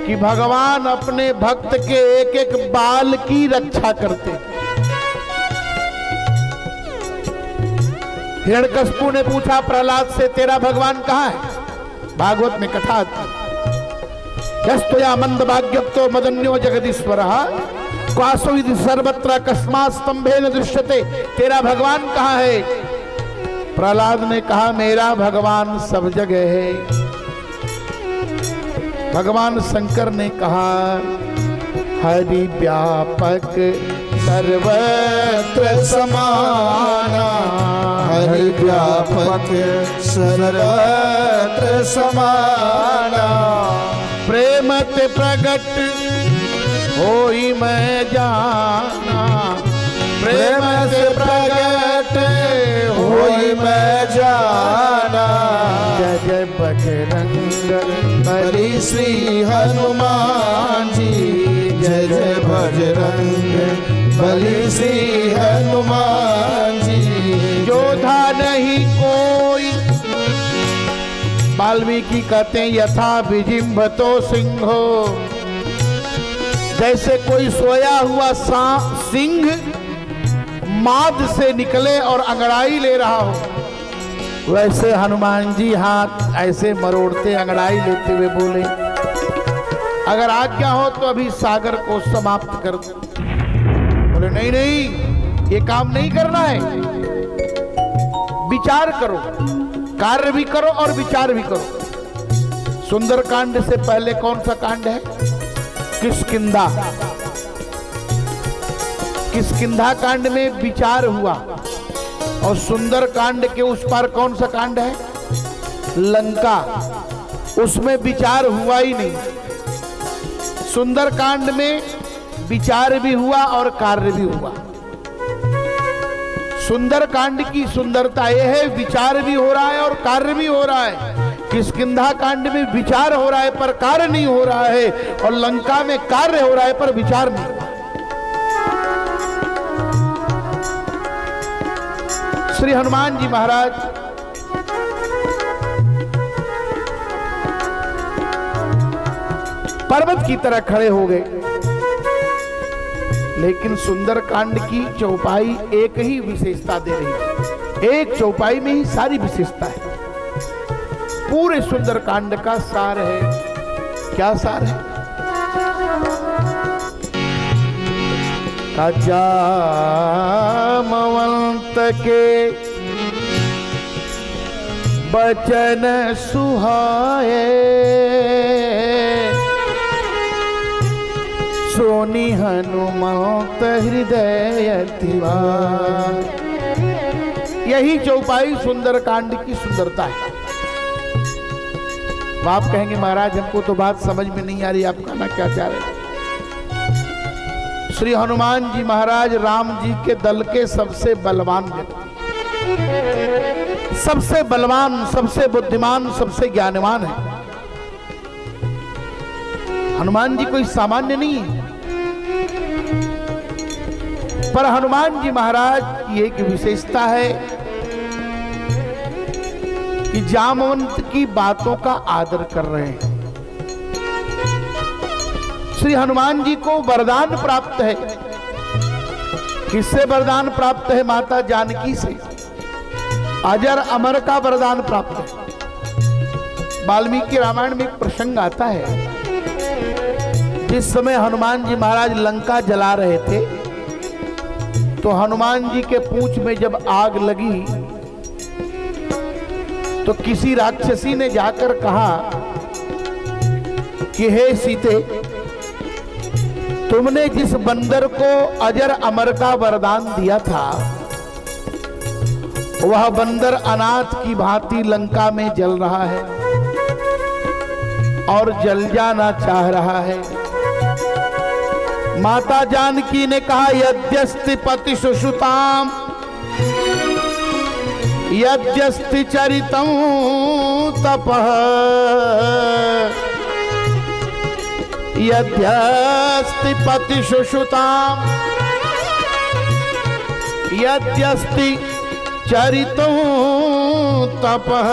कि भगवान अपने भक्त के एक एक बाल की रक्षा करते। हिरण्यकशिपु ने पूछा प्रहलाद से, तेरा भगवान कहाँ है? भागवत में कथा आती, यस्तया मंदभाग्यप्तो मदन्यो जगदीश्वरः क्वासोविधि सर्वत्र कस्मात् स्तंभेन दृश्यते। तेरा भगवान कहाँ है? प्रहलाद ने कहा मेरा भगवान सब जगह है। भगवान शंकर ने कहा हरि व्यापक सर्वत्र समाना, हरि व्यापक सर्वत्र समाना, प्रेम ते प्रगट होई मैं जाना, प्रेम से प्रगट होई मैं जाना। जय जय बजरंग बली श्री हनुमान जी, जय जय बजरंग बली श्री हनुमान जी। योधा नहीं कोई, वाल्मीकि कहते हैं यथा विजिम्भतो सिंहो, जैसे कोई सोया हुआ सिंह माद से निकले और अंगड़ाई ले रहा हो, वैसे हनुमान जी हाथ ऐसे मरोड़ते अंगड़ाई लेते हुए बोले अगर आज्ञा हो तो अभी सागर को समाप्त कर दो। बोले नहीं नहीं, ये काम नहीं करना है, विचार करो, कार्य भी करो और विचार भी करो। सुंदर कांड से पहले कौन सा कांड है? किष्किंधा। किष्किंधा कांड में विचार हुआ, और सुंदर कांड के उस पार कौन सा कांड है? लंका। उसमें विचार हुआ ही नहीं। सुंदर कांड में विचार भी हुआ और कार्य भी हुआ। सुंदर कांड की सुंदरता यह है विचार भी हो रहा है और कार्य भी हो रहा है। किष्किंधा कांड में विचार हो रहा है पर कार्य नहीं हो रहा है, और लंका में कार्य हो रहा है पर विचार नहीं। श्री हनुमान जी महाराज पर्वत की तरह खड़े हो गए, लेकिन सुंदर कांड की चौपाई एक ही विशेषता दे रही है। एक चौपाई में ही सारी विशेषता है। पूरे सुंदर कांड का सार है। क्या सार है? जामवंत के बचन सुहाए, सोनी हनुमंत हृदय तिवार। यही चौपाई सुंदर कांड की सुंदरता है। आप कहेंगे महाराज हमको तो बात समझ में नहीं आ रही, आप कहना क्या चाह रहे हैं? श्री हनुमान जी महाराज राम जी के दल के सबसे बलवान व्यक्ति, सबसे बलवान, सबसे बुद्धिमान, सबसे ज्ञानवान है। हनुमान जी कोई सामान्य नहीं है। पर हनुमान जी महाराज की एक विशेषता है कि जामवंत की बातों का आदर कर रहे हैं। श्री हनुमान जी को वरदान प्राप्त है। किससे वरदान प्राप्त है? माता जानकी से। अजर अमर का वरदान प्राप्त है। वाल्मीकि रामायण में एक प्रसंग आता है, जिस समय हनुमान जी महाराज लंका जला रहे थे तो हनुमान जी के पूंछ में जब आग लगी तो किसी राक्षसी ने जाकर कहा कि हे सीते, तुमने जिस बंदर को अजर अमर का वरदान दिया था वह बंदर अनाथ की भांति लंका में जल रहा है और जल जाना चाह रहा है। माता जानकी ने कहा, यद्यस्ति पति सुषुताम यद्यस्ति चरितं तपः यद्यस्ति पति सुषुताम यद्यस्ति चरितं तपः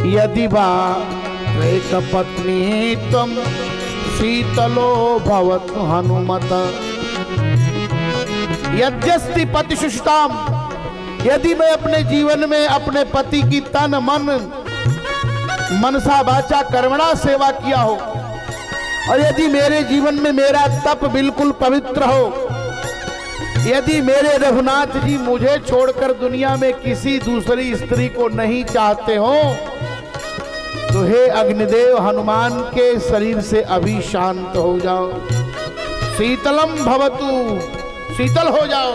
यदि वा प्रेतपत्नी त्वं शीतलो भवतु हनुमत। यद्यस्ति पति सुषुताम, यदि मैं अपने जीवन में अपने पति की तन मन मनसा वाचा कर्मणा सेवा किया हो और यदि मेरे जीवन में मेरा तप बिल्कुल पवित्र हो, यदि मेरे रघुनाथ जी मुझे छोड़कर दुनिया में किसी दूसरी स्त्री को नहीं चाहते हो तो हे अग्निदेव, हनुमान के शरीर से अभी शांत हो जाओ। शीतलम भवतु, शीतल हो जाओ।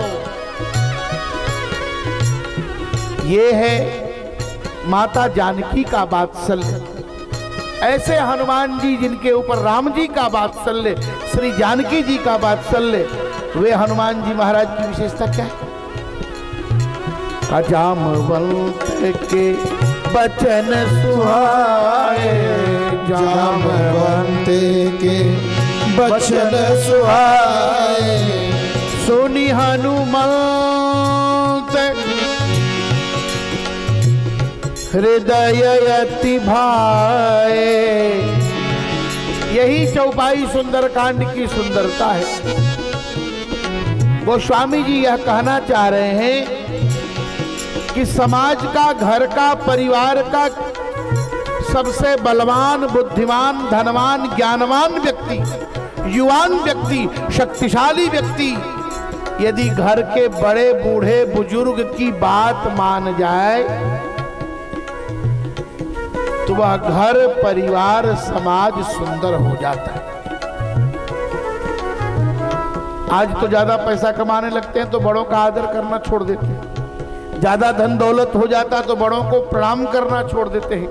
ये है माता जानकी का वात्सल्य। ऐसे हनुमान जी जिनके ऊपर राम जी का वात्सल्य, श्री जानकी जी का वात्सल्य, वे हनुमान जी महाराज की विशेषता क्या है? जामवंत के बचन सुहाए, जामवंत के बचन सुहाए, सुनि हनुमंत हृदय अति भाए। यही चौपाई सुंदरकांड की सुंदरता है। गोस्वामी जी यह कहना चाह रहे हैं कि समाज का, घर का, परिवार का सबसे बलवान, बुद्धिमान, धनवान, ज्ञानवान व्यक्ति, युवान व्यक्ति, शक्तिशाली व्यक्ति यदि घर के बड़े बूढ़े बुजुर्ग की बात मान जाए तो वह घर, परिवार, समाज सुंदर हो जाता है। आज तो ज्यादा पैसा कमाने लगते हैं तो बड़ों का आदर करना छोड़ देते हैं। ज्यादा धन दौलत हो जाता तो बड़ों को प्रणाम करना छोड़ देते हैं।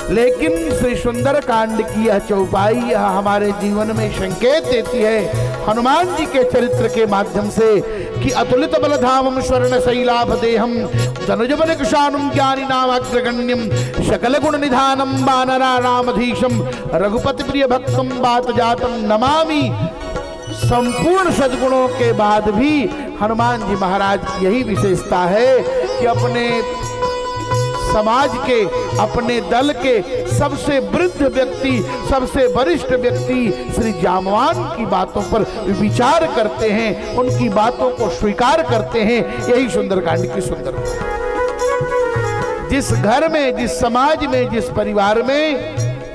लेकिन श्री सुंदर कांड की यह चौपाई यह हमारे जीवन में संकेत देती है हनुमान जी के चरित्र के माध्यम से कि अतुलित बलधामं स्वर्ण शैलाभ देहम धनुजबन कुशानुम ज्ञानी नामाग्रगण्यम सकल गुण निधानम वानराणामधीशम रघुपति प्रिय भक्तम बात जातम नमामि। संपूर्ण सद्गुणों के बाद भी हनुमान जी महाराज की यही विशेषता है कि अपने समाज के, अपने दल के सबसे वृद्ध व्यक्ति, सबसे वरिष्ठ व्यक्ति श्री जामवान की बातों पर विचार करते हैं, उनकी बातों को स्वीकार करते हैं। यही सुंदरकांड की सुंदरता। जिस घर में, जिस समाज में, जिस परिवार में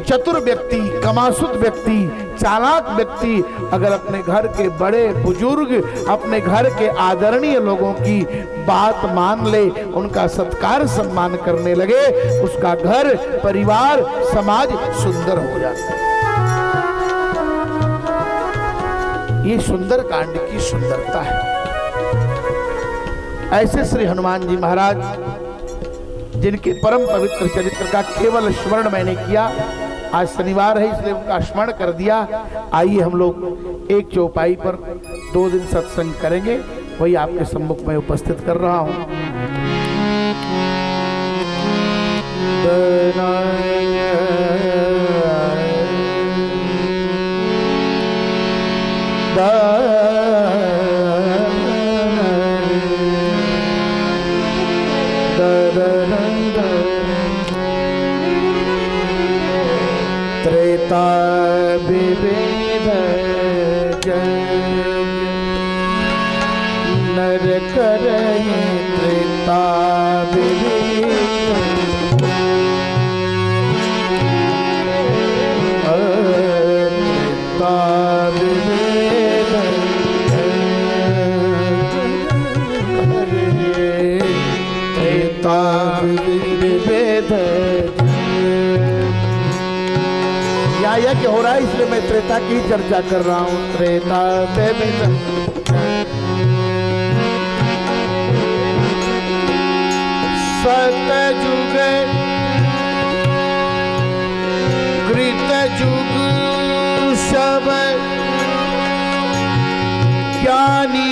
चतुर व्यक्ति, कमासुत व्यक्ति, चालाक व्यक्ति अगर अपने घर के बड़े बुजुर्ग, अपने घर के आदरणीय लोगों की बात मान ले, उनका सत्कार सम्मान करने लगे, उसका घर, परिवार, समाज सुंदर हो जाता है। ये सुंदर कांड की सुंदरता है। ऐसे श्री हनुमान जी महाराज जिनके परम पवित्र चरित्र का केवल स्मरण मैंने किया, आज शनिवार है इसलिए उनका स्मरण कर दिया। आइए हम लोग एक चौपाई पर 2 दिन सत्संग करेंगे, वही आपके सम्मुख में उपस्थित कर रहा हूं। दा विविध नर करहि त्रेता विविध यज्ञ हो रहा है, इसलिए मैं त्रेता की चर्चा कर रहा हूं। त्रेता सतयुग कृतयुग सब ज्ञानी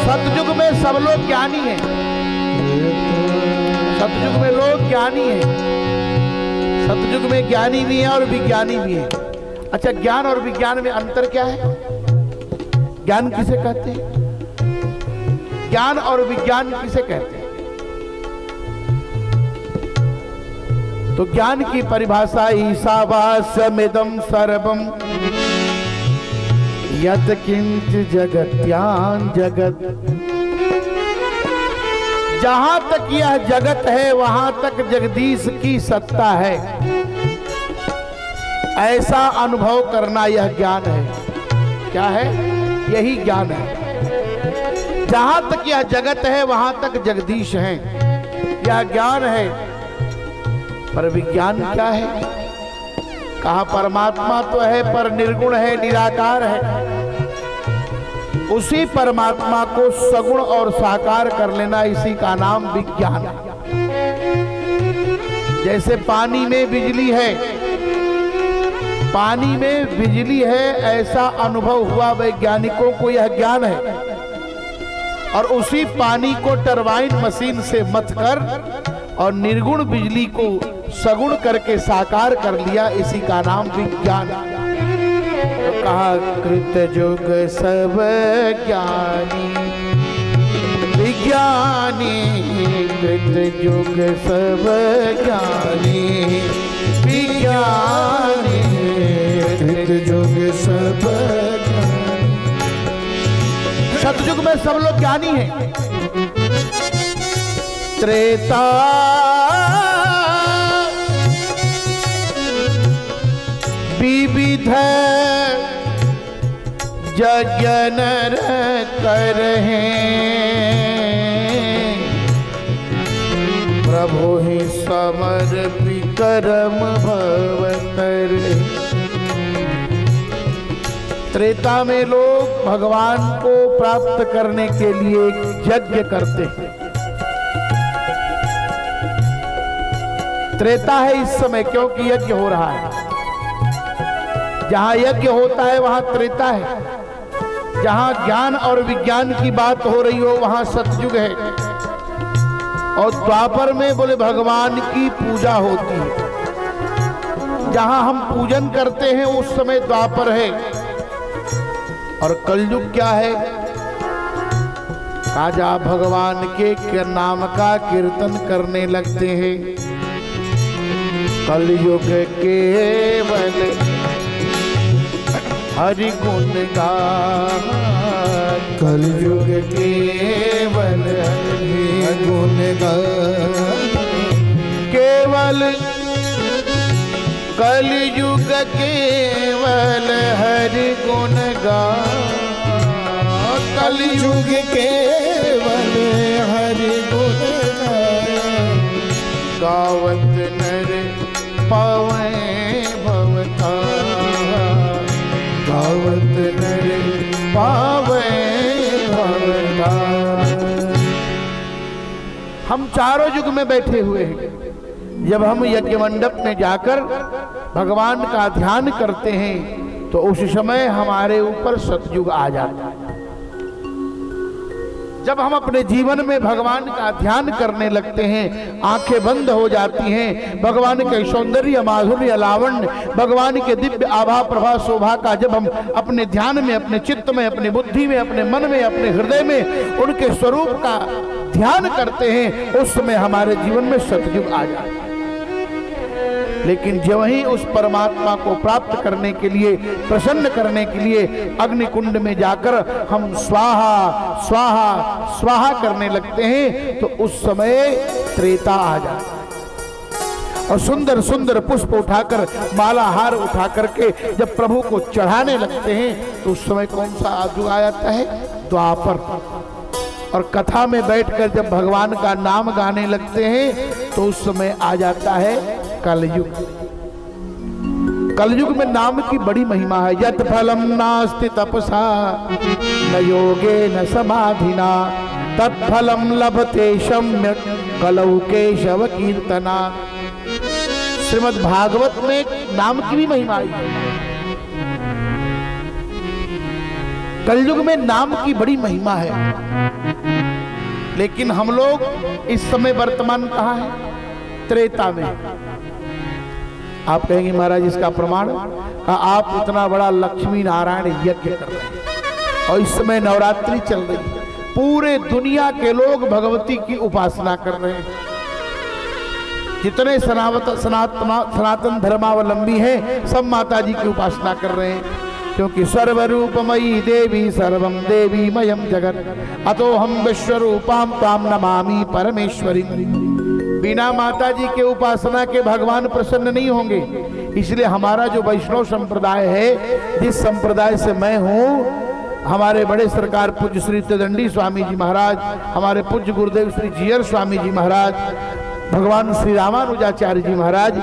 सतयुग में सब लोग ज्ञानी हैं। सतयुग में लोग ज्ञानी हैं। सतयुग में ज्ञानी भी हैं और विज्ञानी भी हैं। अच्छा, ज्ञान और विज्ञान में अंतर क्या है? ज्ञान किसे कहते हैं? ज्ञान और विज्ञान किसे कहते हैं? तो ज्ञान की परिभाषा ईशावास्यमिदं सर्वं यत् किंच जगत्यां जगत। जहां तक यह जगत है वहां तक जगदीश की सत्ता है, ऐसा अनुभव करना यह ज्ञान है। क्या है? यही ज्ञान है। जहां तक यह जगत है वहां तक जगदीश है, यह ज्ञान है। पर विज्ञान क्या है? कहा परमात्मा तो है पर निर्गुण है, निराकार है। उसी परमात्मा को सगुण और साकार कर लेना, इसी का नाम विज्ञान है। जैसे पानी में बिजली है, पानी में बिजली है ऐसा अनुभव हुआ वैज्ञानिकों को, यह ज्ञान है। और उसी पानी को टरबाइन मशीन से मथ कर और निर्गुण बिजली को सगुण करके साकार कर लिया, इसी का नाम विज्ञान। तो कहा कृतयुग सब ज्ञानी विज्ञानी, कृतयुग सब ज्ञानी विज्ञानी, कृतयुग सब ज्ञानी। सतयुग में सब लोग ज्ञानी हैं। त्रेता विविध यज्ञ नर करहे, प्रभु ही समर्पि कर्म भवतर। त्रेता में लोग भगवान को प्राप्त करने के लिए यज्ञ करते हैं। त्रेता है इस समय क्योंकि यज्ञ हो रहा है। जहां यज्ञ होता है वहां त्रेता है। जहां ज्ञान और विज्ञान की बात हो रही हो वहां सतयुग है। और द्वापर में बोले भगवान की पूजा होती है। जहां हम पूजन करते हैं उस समय द्वापर है। और कलयुग क्या है? काजा भगवान के नाम का कीर्तन करने लगते हैं। कलयुग केवल हरि गुण गान, कलयुग केवल हरि गुण गान, केवल कलयुग केवल हरि गुण गान, कलयुग केवल हरि गुण गान, गावत नर पावे भवता, गावत नर पावे भवता। हम चारों युग में बैठे हुए हैं। जब हम यज्ञ मंडप में जाकर भगवान का ध्यान करते हैं तो उस समय हमारे ऊपर सतयुग आ जाता है। जब हम अपने जीवन में भगवान का ध्यान करने लगते हैं, आंखें बंद हो जाती हैं, भगवान के सौंदर्य, माधुर्य, लावण्य, भगवान के दिव्य आभा प्रभा शोभा का जब हम अपने ध्यान में, अपने चित्त में, अपनी बुद्धि में, अपने मन में, अपने हृदय में उनके स्वरूप का ध्यान करते हैं, उस समय हमारे जीवन में सतयुग आ जाता है। लेकिन जब ही उस परमात्मा को प्राप्त करने के लिए, प्रसन्न करने के लिए अग्निकुंड में जाकर हम स्वाहा स्वाहा स्वाहा करने लगते हैं, तो उस समय त्रेता आ जाता है। और सुंदर सुंदर पुष्प उठाकर, माला हार उठा करके जब प्रभु को चढ़ाने लगते हैं, तो उस समय कौन सा युग आ जाता है? द्वापर। और कथा में बैठकर जब भगवान का नाम गाने लगते हैं, तो उस समय आ जाता है कलयुग। कलयुग में नाम की बड़ी महिमा है। यत् फलम नास्ति तपसा न योगे न समाधिना तत्फलम लभते सम्यक् कलौ केशव कीर्तना। श्रीमद् भागवत में नाम की भी महिमा है। कलयुग में नाम की बड़ी महिमा है। लेकिन हम लोग इस समय वर्तमान कहाँ है? त्रेता में। आप कहेंगे महाराज इसका प्रमाण? आप इतना बड़ा लक्ष्मी नारायण यज्ञ कर रहे हैं और इस समय नवरात्रि चल रही है, पूरे दुनिया के लोग भगवती की उपासना कर रहे हैं। जितने सनातन धर्मावलंबी हैं, सब माता जी की उपासना कर रहे हैं, क्योंकि सर्वरूपमयी देवी सर्वम देवी मयम जगत अतो हम विश्वरूपाम ताम नमामि परमेश्वरी। बिना माता जी के उपासना के भगवान प्रसन्न नहीं होंगे। इसलिए हमारा जो वैष्णव संप्रदाय है, जिस संप्रदाय से मैं हूँ, हमारे बड़े सरकार पूज्य श्री तदंडी स्वामी जी महाराज, हमारे पूज्य गुरुदेव श्री जीयर स्वामी जी महाराज, भगवान श्री रामानुजाचार्य जी महाराज,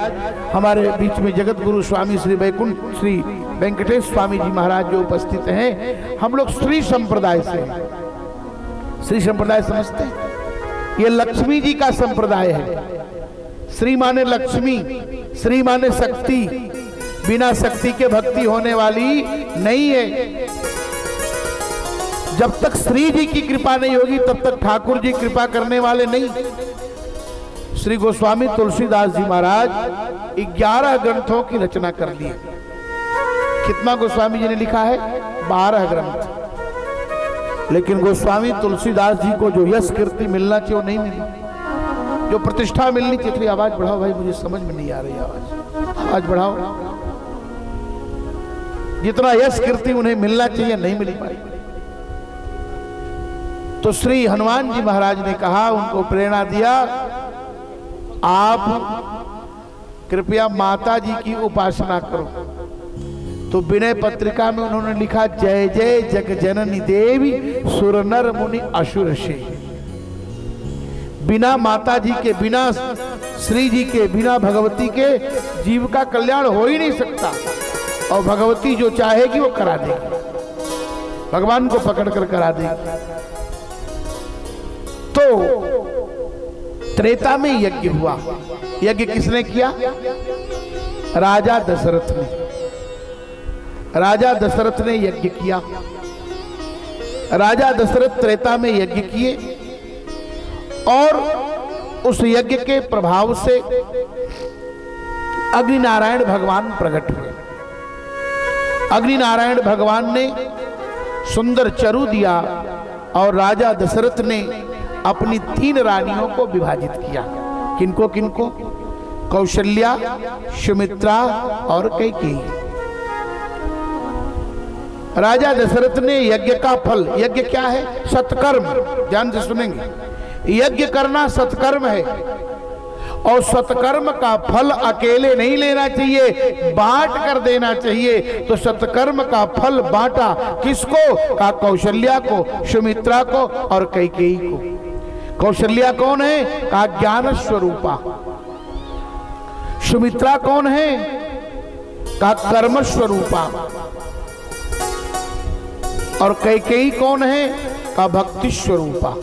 हमारे बीच में जगत गुरु स्वामी श्री वैकुंठ श्री वेंकटेश स्वामी जी महाराज जो उपस्थित हैं, हम लोग श्री संप्रदाय से। श्री संप्रदाय समझते हैं? ये लक्ष्मी जी का संप्रदाय है। श्री माने लक्ष्मी, श्री माने शक्ति। बिना शक्ति के भक्ति होने वाली नहीं है। जब तक श्री जी की कृपा नहीं होगी, तब तक ठाकुर जी कृपा करने वाले नहीं। श्री गोस्वामी तुलसीदास जी महाराज 11 ग्रंथों की रचना कर दी। कितना गोस्वामी जी ने लिखा है? 12 ग्रंथ। लेकिन गोस्वामी तुलसीदास जी को जो यश कीर्ति मिलना चाहिए वो नहीं मिली, जो प्रतिष्ठा मिलनी चाहिए थी। आवाज बढ़ाओ भाई, मुझे समझ में नहीं आ रही आवाज बढ़ाओ। जितना यश कीर्ति उन्हें मिलना चाहिए नहीं मिल पाई। तो श्री हनुमान जी महाराज ने कहा, उनको प्रेरणा दिया, आप कृपया माता जी की उपासना करो। तो विनय पत्रिका में उन्होंने लिखा, जय जय जग जननी देवी सुर नर मुनि असुर से। बिना माता जी के, बिना श्री जी के, बिना भगवती के जीव का कल्याण हो ही नहीं सकता। और भगवती जो चाहेगी वो करा देगी, भगवान को पकड़ कर करा देगी। तो त्रेता में यज्ञ हुआ। यज्ञ किसने किया? राजा दशरथ ने। राजा दशरथ ने यज्ञ किया। राजा दशरथ त्रेता में यज्ञ किए और उस यज्ञ के प्रभाव से अग्नि नारायण भगवान प्रकट हुए। अग्नि नारायण भगवान ने सुंदर चरु दिया और राजा दशरथ ने अपनी 3 रानियों को विभाजित किया। किनको किनको? कौशल्या, सुमित्रा और कैकेयी। राजा दशरथ ने यज्ञ का फल, यज्ञ क्या है? सत्कर्म। ध्यान से सुनेंगे, यज्ञ करना सत्कर्म है और सत्कर्म का फल अकेले नहीं लेना चाहिए, बांट कर देना चाहिए। तो सत्कर्म का फल बांटा किसको? का कौशल्या को, सुमित्रा को और कैकेयी को। कौशल्या कौन है? का ज्ञान स्वरूपा। सुमित्रा कौन है? का कर्म स्वरूपा। और कैकेयी कौन है? का भक्ति स्वरूपा।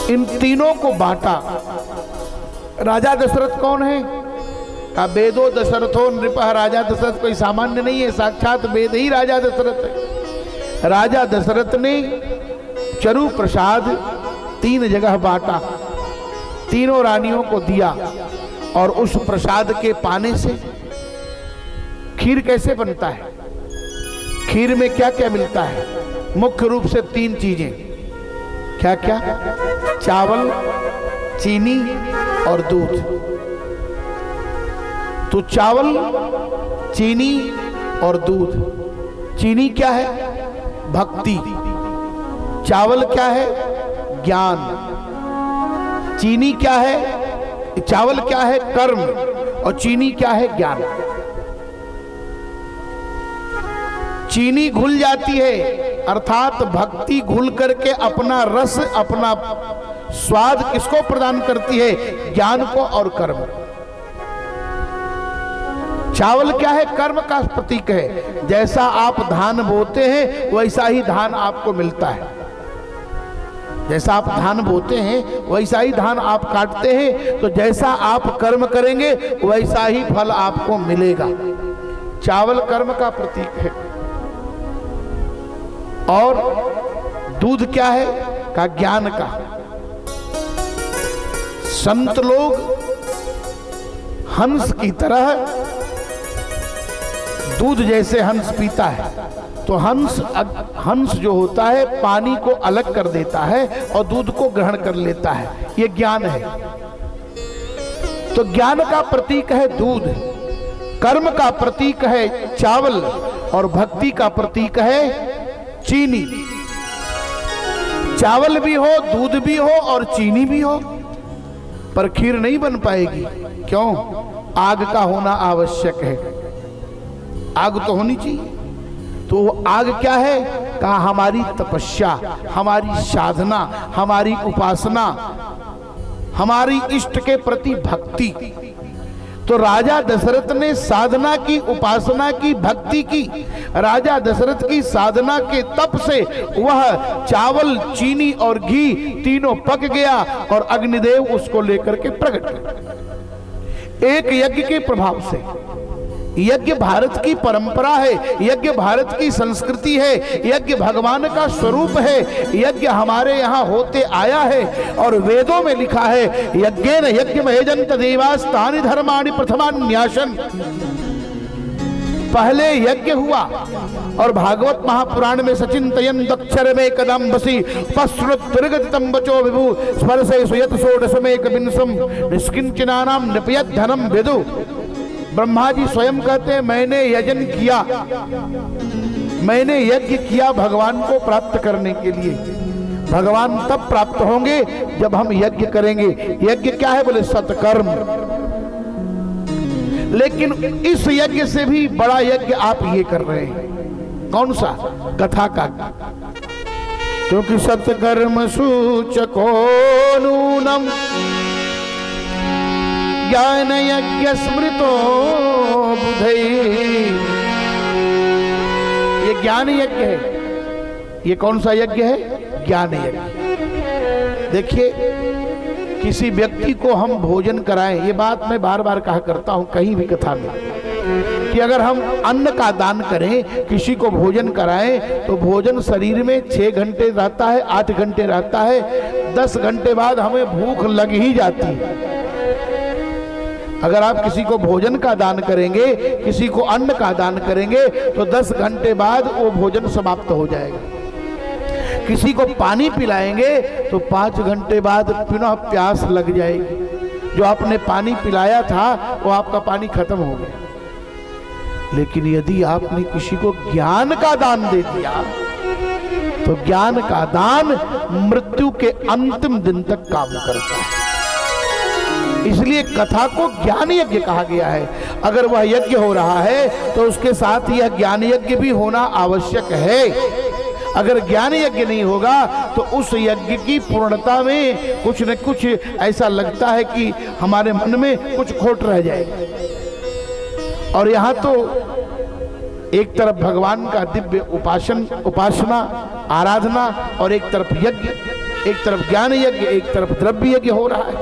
इन तीनों को बांटा। राजा दशरथ कौन है? का वेदो दशरथो नृपः। राजा दशरथ कोई सामान्य नहीं है, साक्षात वेद ही राजा दशरथ है। राजा दशरथ ने चरु प्रसाद 3 जगह बांटा, तीनों रानियों को दिया, और उस प्रसाद के पाने से खीर कैसे बनता है, खीर में क्या क्या मिलता है? मुख्य रूप से 3 चीजें। क्या क्या? चावल, चीनी और दूध। तो चावल, चीनी और दूध। चीनी क्या है? भक्ति। चावल क्या है? ज्ञान। चीनी क्या है? चावल क्या है? कर्म। और चीनी क्या है? ज्ञान। चीनी घुल जाती है, अर्थात भक्ति घुल करके अपना रस, अपना स्वाद किसको प्रदान करती है? ज्ञान को और कर्म। चावल क्या है? कर्म का प्रतीक है। जैसा आप धान बोते हैं वैसा ही धान आपको मिलता है। जैसा आप धान बोते हैं वैसा ही धान आप काटते हैं, तो जैसा आप कर्म करेंगे वैसा ही फल आपको मिलेगा। चावल कर्म का प्रतीक है। और दूध क्या है? का ज्ञान का। संत लोग हंस की तरह दूध जैसे हंस पीता है, तो हंस जो होता है पानी को अलग कर देता है और दूध को ग्रहण कर लेता है, ये ज्ञान है। तो ज्ञान का प्रतीक है दूध, कर्म का प्रतीक है चावल, और भक्ति का प्रतीक है चीनी। चावल भी हो, दूध भी हो और चीनी भी हो, पर खीर नहीं बन पाएगी। क्यों? आग का होना आवश्यक है। आग तो होनी चाहिए। तो वो आग क्या है? कहा हमारी तपस्या, हमारी साधना, हमारी उपासना, हमारी इष्ट के प्रति भक्ति। तो राजा दशरथ ने साधना की, उपासना की, भक्ति की। राजा दशरथ की साधना के तप से वह चावल, चीनी और घी तीनों पक गया और अग्निदेव उसको लेकर के प्रकट। एक यज्ञ के प्रभाव से। यज्ञ भारत की परंपरा है, यज्ञ भारत की संस्कृति है, यज्ञ भगवान का स्वरूप है। यज्ञ हमारे यहाँ होते आया है और वेदों में लिखा है यज्ञेन यज्ञमहेजन्त देवास्तानि धर्माणि प्रथमान्यासन। पहले यज्ञ हुआ और भागवत महापुराण में सचिंतयन् दक्षर में कदम बसी पश्रुतम बचो विभु स्पर्शे सुयत षोडशमेक बिंसम निष्किंचनानाम नृपयत धनम विदु। ब्रह्मा जी स्वयं कहते हैं मैंने यजन किया, मैंने यज्ञ किया भगवान को प्राप्त करने के लिए। भगवान तब प्राप्त होंगे जब हम यज्ञ करेंगे। यज्ञ क्या है? बोले सत्कर्म। लेकिन इस यज्ञ से भी बड़ा यज्ञ आप ये कर रहे हैं। कौन सा? कथा का। क्योंकि सत्कर्म सूचको नूनम ज्ञान यज्ञ स्मृतो बुधै। ये ज्ञान यज्ञ है। ये कौन सा यज्ञ है? ज्ञान यज्ञ। देखिए, किसी व्यक्ति को हम भोजन कराएं, ये बात मैं बार बार कहा करता हूं कहीं भी कथा में, कि अगर हम अन्न का दान करें, किसी को भोजन कराएं, तो भोजन शरीर में 6 घंटे रहता है, 8 घंटे रहता है। 10 घंटे बाद हमें भूख लग ही जाती है। अगर आप किसी को भोजन का दान करेंगे, किसी को अन्न का दान करेंगे, तो 10 घंटे बाद वो भोजन समाप्त हो जाएगा। किसी को पानी पिलाएंगे तो 5 घंटे बाद पुनः प्यास लग जाएगी। जो आपने पानी पिलाया था वो आपका पानी खत्म हो गया। लेकिन यदि आपने किसी को ज्ञान का दान दे दिया, तो ज्ञान का दान मृत्यु के अंतिम दिन तक काम करता है। इसलिए कथा को ज्ञान यज्ञ कहा गया है। अगर वह यज्ञ हो रहा है तो उसके साथ यह ज्ञान यज्ञ भी होना आवश्यक है। अगर ज्ञान यज्ञ नहीं होगा तो उस यज्ञ की पूर्णता में कुछ न कुछ ऐसा लगता है कि हमारे मन में कुछ खोट रह जाएगा। और यहाँ तो एक तरफ भगवान का दिव्य उपासना, आराधना, और एक तरफ यज्ञ, एक तरफ ज्ञान यज्ञ, एक तरफ द्रव्य यज्ञ हो रहा है।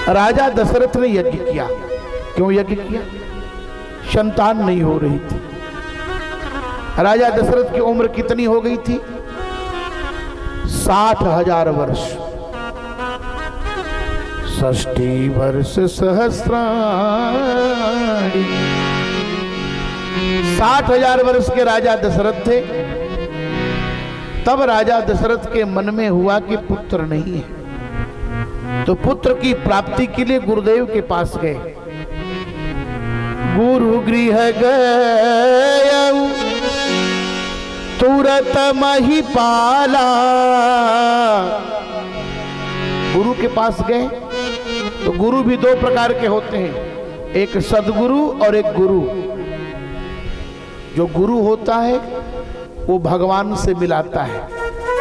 राजा दशरथ ने यज्ञ किया। क्यों यज्ञ किया? संतान नहीं हो रही थी। राजा दशरथ की उम्र कितनी हो गई थी? 60,000 वर्ष। 60 वर्ष सहस्राणि। 60,000 वर्ष के राजा दशरथ थे। तब राजा दशरथ के मन में हुआ कि पुत्र नहीं है, तो पुत्र की प्राप्ति के लिए गुरुदेव के पास गए। गुरु गृह गए तुरत महिपाला। गुरु के पास गए तो गुरु भी दो प्रकार के होते हैं, एक सदगुरु और एक गुरु। जो गुरु होता है वो भगवान से मिलाता है,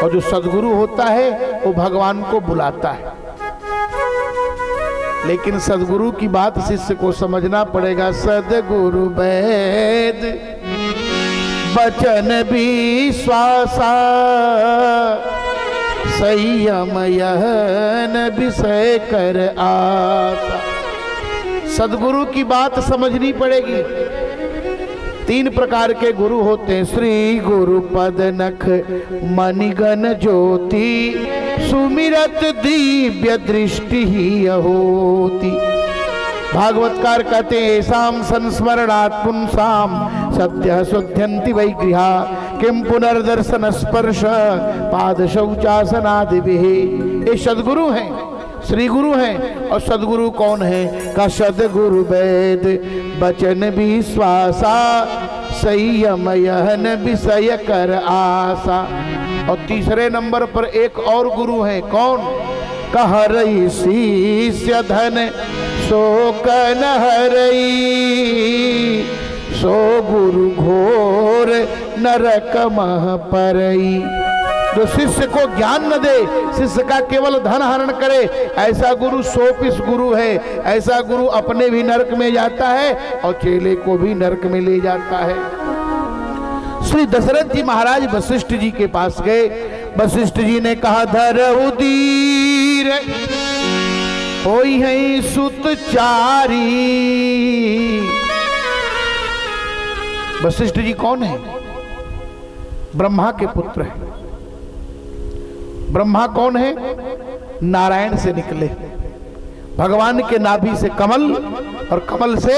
और जो सदगुरु होता है वो भगवान को बुलाता है। लेकिन सदगुरु की बात शिष्य को समझना पड़ेगा। सदगुरु वेद वचन विश्वासा, संयम यहन विषय कर आशा। सदगुरु की बात समझनी पड़ेगी। 3 प्रकार के गुरु होते हैं। श्री गुरु पद नख मणिगण ज्योति, सुमिरत दिव्य दृष्टि ही होती। भागवतकार कहते हैं ऐसाम संस्मरणात् पुंसाम सत्य शुद्ध्यन्ति वै गृहा, किम पुनर्दर्शन स्पर्श पाद शौचासनादिभिः। ये सदगुरु हैं, श्री गुरु हैं। और सदगुरु कौन है? का सदगुरु वेद वचन विश्वासा, संयम यहन विषय कर आशा। और तीसरे नंबर पर एक और गुरु है। कौन? कहरई शिष्य धन शोक न हरई, सो गुरु घोर नरक मह परई। जो शिष्य को ज्ञान न दे, शिष्य का केवल धन हरण करे, ऐसा गुरु सोपिस गुरु है। ऐसा गुरु अपने भी नरक में जाता है और चेले को भी नरक में ले जाता है। श्री दशरथ जी महाराज वशिष्ठ जी के पास गए। वशिष्ठ जी ने कहा धरहु धीर होई है सुतचारी। वशिष्ठ जी कौन है? ब्रह्मा के पुत्र हैं। ब्रह्मा कौन है? नारायण से निकले। भगवान के नाभि से कमल और कमल से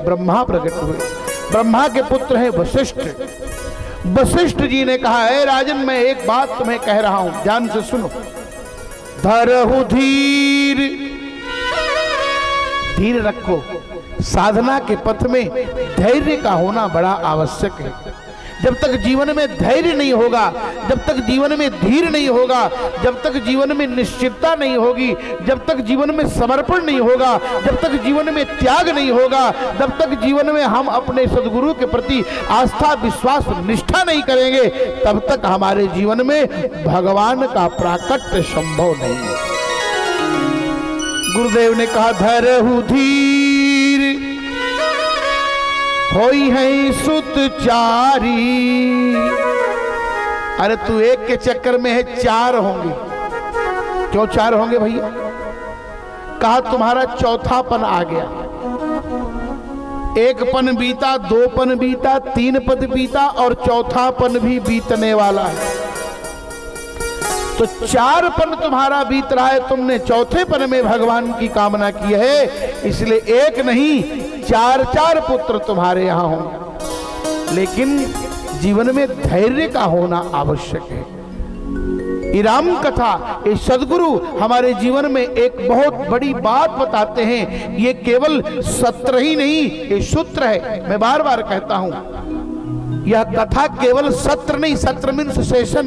ब्रह्मा प्रकट हुए। ब्रह्मा के पुत्र हैं वशिष्ठ। वशिष्ठ जी ने कहा है राजन, मैं एक बात तुम्हें कह रहा हूं, ध्यान से सुनो। धरहु धीर, धीर रखो। साधना के पथ में धैर्य का होना बड़ा आवश्यक है। जब तक जीवन में धैर्य नहीं होगा, जब तक जीवन में धीर नहीं होगा, जब तक जीवन में निश्चितता नहीं होगी, जब तक जीवन में समर्पण नहीं होगा, जब तक जीवन में त्याग नहीं होगा, जब तक जीवन में हम अपने सद्गुरु के प्रति आस्था विश्वास निष्ठा नहीं करेंगे, तब तक हमारे जीवन में भगवान का प्राकट्य संभव नहीं है। गुरुदेव ने कहा धरहु धीर होई है सुतचारी। अरे तू एक के चक्कर में है, 4 होंगे। क्यों 4 होंगे भैया? कहा तुम्हारा चौथापन आ गया। 1 पन बीता, 2 पन बीता, 3 पद बीता और चौथापन भी बीतने वाला है। तो 4 पन तुम्हारा बीत रहा है। तुमने चौथे पन में भगवान की कामना की है, इसलिए 1 नहीं 4 पुत्र तुम्हारे यहां होंगे। लेकिन जीवन में धैर्य का होना आवश्यक है। ये राम कथा, ये सदगुरु हमारे जीवन में एक बहुत बड़ी बात बताते हैं। ये केवल सत्र ही नहीं, ये सूत्र है। मैं बार बार कहता हूं, यह कथा केवल सत्र नहीं, सत्र मीन्स सेशन।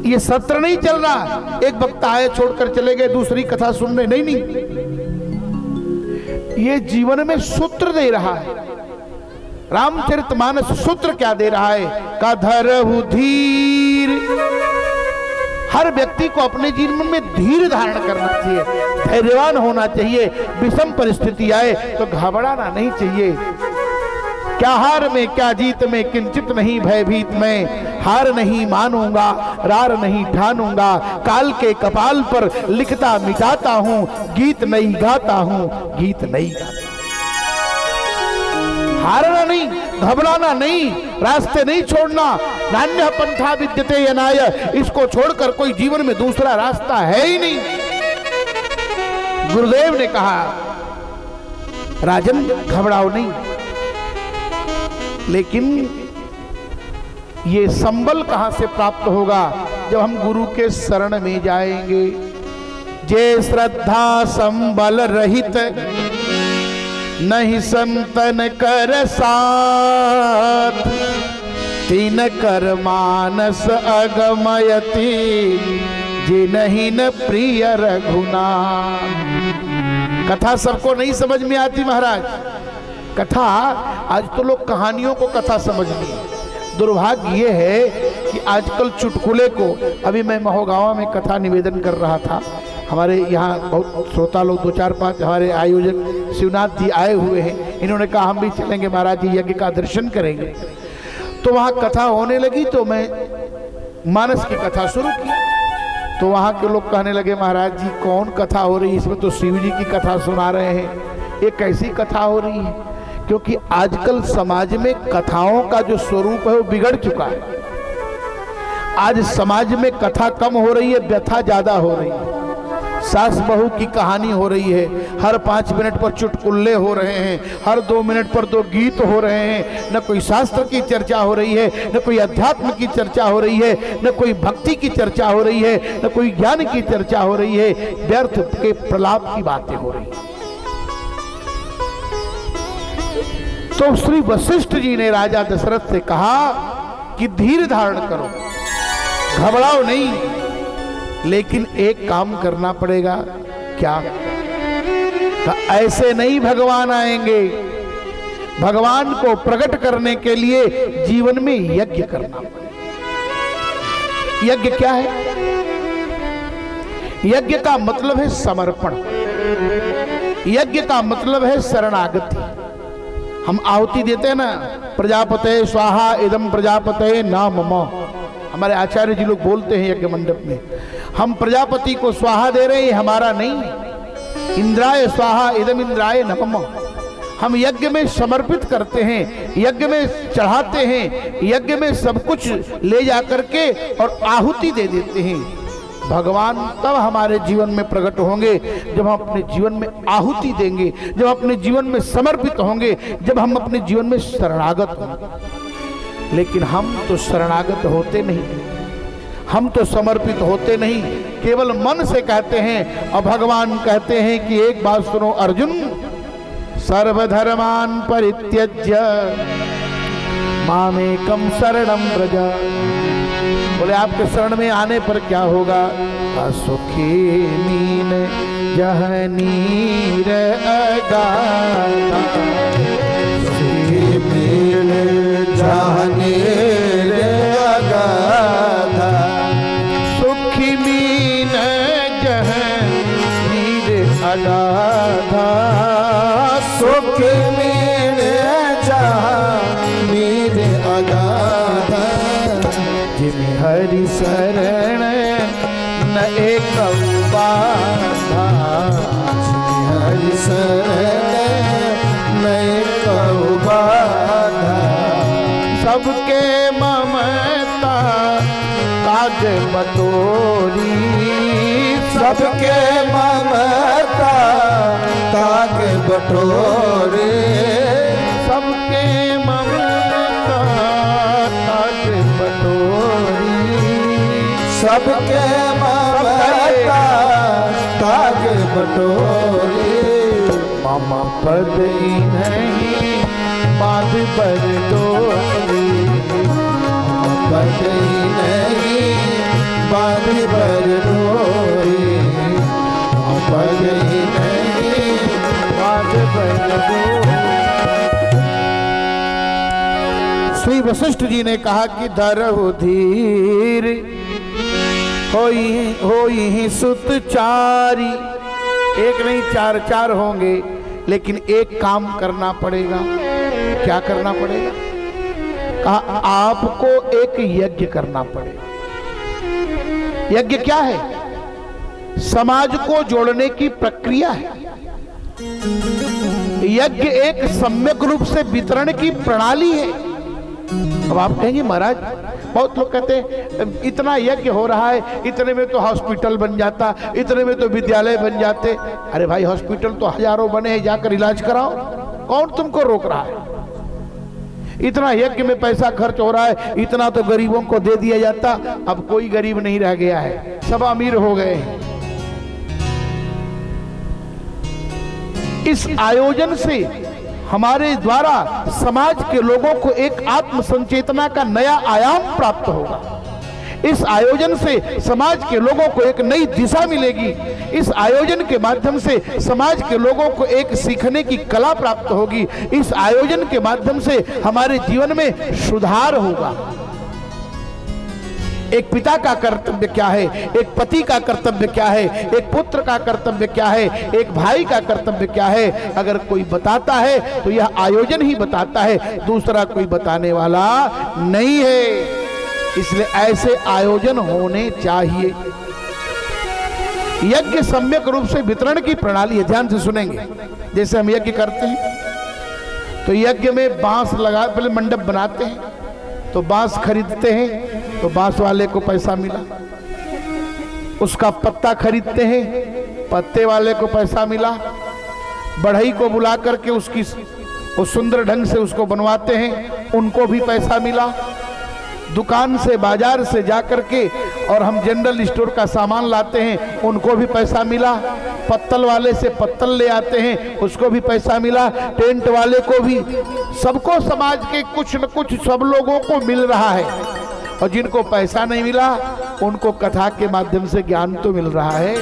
ये सत्र नहीं चल रहा, एक वक्ता आए छोड़कर चले गए, दूसरी कथा सुनने, नहीं नहीं, ये जीवन में सूत्र दे रहा है। रामचरितमानस सूत्र क्या दे रहा है? का धरहु धीर। हर व्यक्ति को अपने जीवन में धीर धारण करना चाहिए, धैर्यवान होना चाहिए। विषम परिस्थिति आए तो घबराना नहीं चाहिए। क्या हार में क्या जीत में किंचित नहीं भयभीत में, हार नहीं मानूंगा रार नहीं ठानूंगा, काल के कपाल पर लिखता मिटाता हूं, गीत नहीं गाता हूं, गीत नहीं गाता। हारना नहीं, घबराना नहीं, रास्ते नहीं छोड़ना। नान्य पंथा विद्यते यनाय, इसको छोड़कर कोई जीवन में दूसरा रास्ता है ही नहीं। गुरुदेव ने कहा राजन घबराओ नहीं, लेकिन ये संबल कहां से प्राप्त होगा? जब हम गुरु के शरण में जाएंगे। जे श्रद्धा संबल रहित नहीं संतन कर साथ, तीन कर मानस अगमयति जिनहि न प्रिय रघुनाथ। कथा सबको नहीं समझ में आती महाराज। कथा आज तो लोग कहानियों को कथा समझ लिए। दुर्भाग्य ये है कि आजकल चुटकुले को, अभी मैं महोगावा में कथा निवेदन कर रहा था, हमारे यहाँ बहुत श्रोता लोग 2-4-5 हमारे आयोजक शिवनाथ जी आए हुए हैं। इन्होंने कहा हम भी चलेंगे महाराज जी, यज्ञ का दर्शन करेंगे। तो वहाँ कथा होने लगी तो मैं मानस की कथा शुरू की। तो वहाँ के लोग कहने लगे महाराज जी कौन कथा हो रही है, इसमें तो शिव जी की कथा सुना रहे हैं, ये कैसी कथा हो रही है? क्योंकि आजकल समाज में कथाओं का जो स्वरूप है वो बिगड़ चुका है। आज समाज में कथा कम हो रही है, व्यथा ज्यादा हो रही है। सास बहू की कहानी हो रही है, हर 5 मिनट पर चुटकुल्ले हो रहे हैं, हर 2 मिनट पर 2 गीत हो रहे हैं। न कोई शास्त्र की चर्चा हो रही है, न कोई अध्यात्म की चर्चा हो रही है, न कोई भक्ति की चर्चा हो रही है, न कोई ज्ञान की चर्चा हो रही है। व्यर्थ के प्रलाप की बातें हो रही है। तो श्री वशिष्ठ जी ने राजा दशरथ से कहा कि धीर धारण करो, घबराओ नहीं, लेकिन एक काम करना पड़ेगा। क्या? ऐसे नहीं भगवान आएंगे, भगवान को प्रकट करने के लिए जीवन में यज्ञ करना पड़ेगा। यज्ञ क्या है? यज्ञ का मतलब है समर्पण, यज्ञ का मतलब है शरणागति। हम आहुति देते हैं ना, प्रजापते स्वाहा इदम प्रजापते ना मम। हमारे आचार्य जी लोग बोलते हैं यज्ञ मंडप में, हम प्रजापति को स्वाहा दे रहे हैं, हमारा नहीं। इंद्राय स्वाहा इदम इंद्राय नमः। हम यज्ञ में समर्पित करते हैं, यज्ञ में चढ़ाते हैं, यज्ञ में सब कुछ ले जा करके और आहुति दे देते हैं। भगवान तब हमारे जीवन में प्रकट होंगे जब हम अपने जीवन में आहुति देंगे, जब अपने जीवन में समर्पित होंगे, जब हम अपने जीवन में शरणागत होंगे। लेकिन हम तो शरणागत होते नहीं, हम तो समर्पित होते नहीं, केवल मन से कहते हैं। और भगवान कहते हैं कि एक बात सुनो अर्जुन, सर्वधर्मान परित्यज्य मामेकम शरणं व्रज। बोले आपके शरण में आने पर क्या होगा? सुखी मीन जह नीर अगाधा, सुखी मीन जह नीर अगाधा, सुखी मीन जह नीर अगाधा, सुखी मीन जह नीर अगाधा। हरि शरण न एक बाधा, हरि शरण न एक बाधा। सबके ममता ताज बटोरी, सबके ममता ताज बटोरी, सबके ममता ताज बटोरी, सबके ममता ताज बटोरी। मम पद नहीं बाध पर डोरी, मम पद नहीं बाध पर डोरी, मम पद नहीं बाध पर डोरी। श्री वशिष्ठ जी ने कहा कि धरहु धीर होई ही सुत चारी। एक नहीं 4 होंगे, लेकिन एक काम करना पड़ेगा। क्या करना पड़ेगा? कहा आपको एक यज्ञ करना पड़ेगा। यज्ञ क्या है? समाज को जोड़ने की प्रक्रिया है। यज्ञ एक सम्यक रूप से वितरण की प्रणाली है। अब आप कहेंगे महाराज, बहुत लोग कहते हैं इतना यज्ञ हो रहा है, इतने में तो हॉस्पिटल बन जाता, इतने में तो विद्यालय बन जाते। अरे भाई, हॉस्पिटल तो हजारों बने हैं, जाकर इलाज कराओ, कौन तुमको रोक रहा है? इतना यज्ञ में पैसा खर्च हो रहा है, इतना तो गरीबों को दे दिया जाता। अब कोई गरीब नहीं रह गया है, सब अमीर हो गए हैं। इस आयोजन से हमारे द्वारा समाज के लोगों को एक आत्म संचेतना का नया आयाम प्राप्त होगा। इस आयोजन से समाज के लोगों को एक नई दिशा मिलेगी। इस आयोजन के माध्यम से समाज के लोगों को एक सीखने की कला प्राप्त होगी। इस आयोजन के माध्यम से हमारे जीवन में सुधार होगा। एक पिता का कर्तव्य क्या है, एक पति का कर्तव्य क्या है, एक पुत्र का कर्तव्य क्या है, एक भाई का कर्तव्य क्या है, अगर कोई बताता है तो यह आयोजन ही बताता है, दूसरा कोई बताने वाला नहीं है। इसलिए ऐसे आयोजन होने चाहिए। यज्ञ सम्यक रूप से वितरण की प्रणाली है। ध्यान से सुनेंगे। जैसे हम यज्ञ करते हैं तो यज्ञ में बांस लगा, पहले मंडप बनाते हैं तो बांस खरीदते हैं तो बांस वाले को पैसा मिला। उसका पत्ता खरीदते हैं, पत्ते वाले को पैसा मिला। बढ़ई को बुला करके उसकी सुंदर ढंग से उसको बनवाते हैं, उनको भी पैसा मिला। दुकान से बाजार से जाकर के और हम जनरल स्टोर का सामान लाते हैं, उनको भी पैसा मिला। पत्तल वाले से पत्तल ले आते हैं, उसको भी पैसा मिला। टेंट वाले को भी, सबको समाज के कुछ न कुछ सब लोगों को मिल रहा है। और जिनको पैसा नहीं मिला उनको कथा के माध्यम से ज्ञान तो मिल रहा है।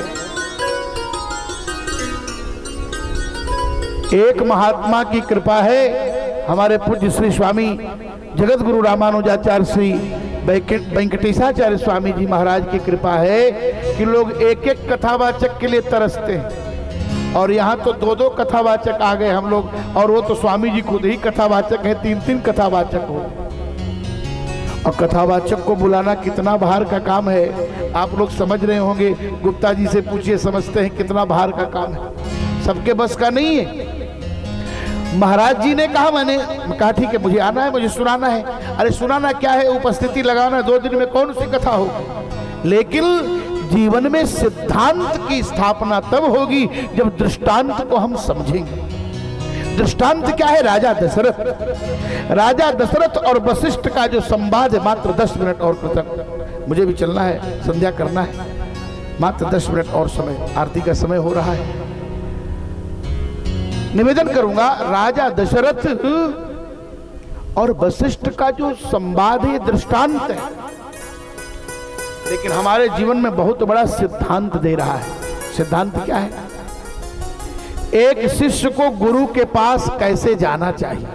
एक महात्मा की कृपा है, हमारे पूज्य श्री स्वामी जगत गुरु रामानुजाचार्य श्री वेंकटेशाचार्य स्वामी जी महाराज की कृपा है कि लोग एक एक कथावाचक के लिए तरसते हैं। और यहाँ तो दो दो कथावाचक आ गए हम लोग, और वो तो स्वामी जी खुद ही कथावाचक हैं, तीन तीन कथावाचक हो। और कथावाचक को बुलाना कितना भार का काम है, आप लोग समझ रहे होंगे। गुप्ता जी से पूछिए, समझते हैं कितना भार का काम है, सबके बस का नहीं है। महाराज जी ने कहा, मैंने कहा ठीक है, मुझे आना है, मुझे सुनाना है। अरे सुनाना क्या है, उपस्थिति लगाना, 2 दिन में कौन सी कथा होगी। लेकिन जीवन में सिद्धांत की स्थापना तब होगी जब दृष्टांत को हम समझेंगे। दृष्टांत क्या है? राजा दशरथ। राजा दशरथ और वशिष्ठ का जो संवाद है, मात्र 10 मिनट और कृतज्ञ, मुझे भी चलना है, संध्या करना है, मात्र 10 मिनट और समय, आरती का समय हो रहा है। निवेदन करूंगा, राजा दशरथ और वशिष्ठ का जो संवाद है, दृष्टांत है, लेकिन हमारे जीवन में बहुत बड़ा सिद्धांत दे रहा है। सिद्धांत क्या है? एक शिष्य को गुरु के पास कैसे जाना चाहिए,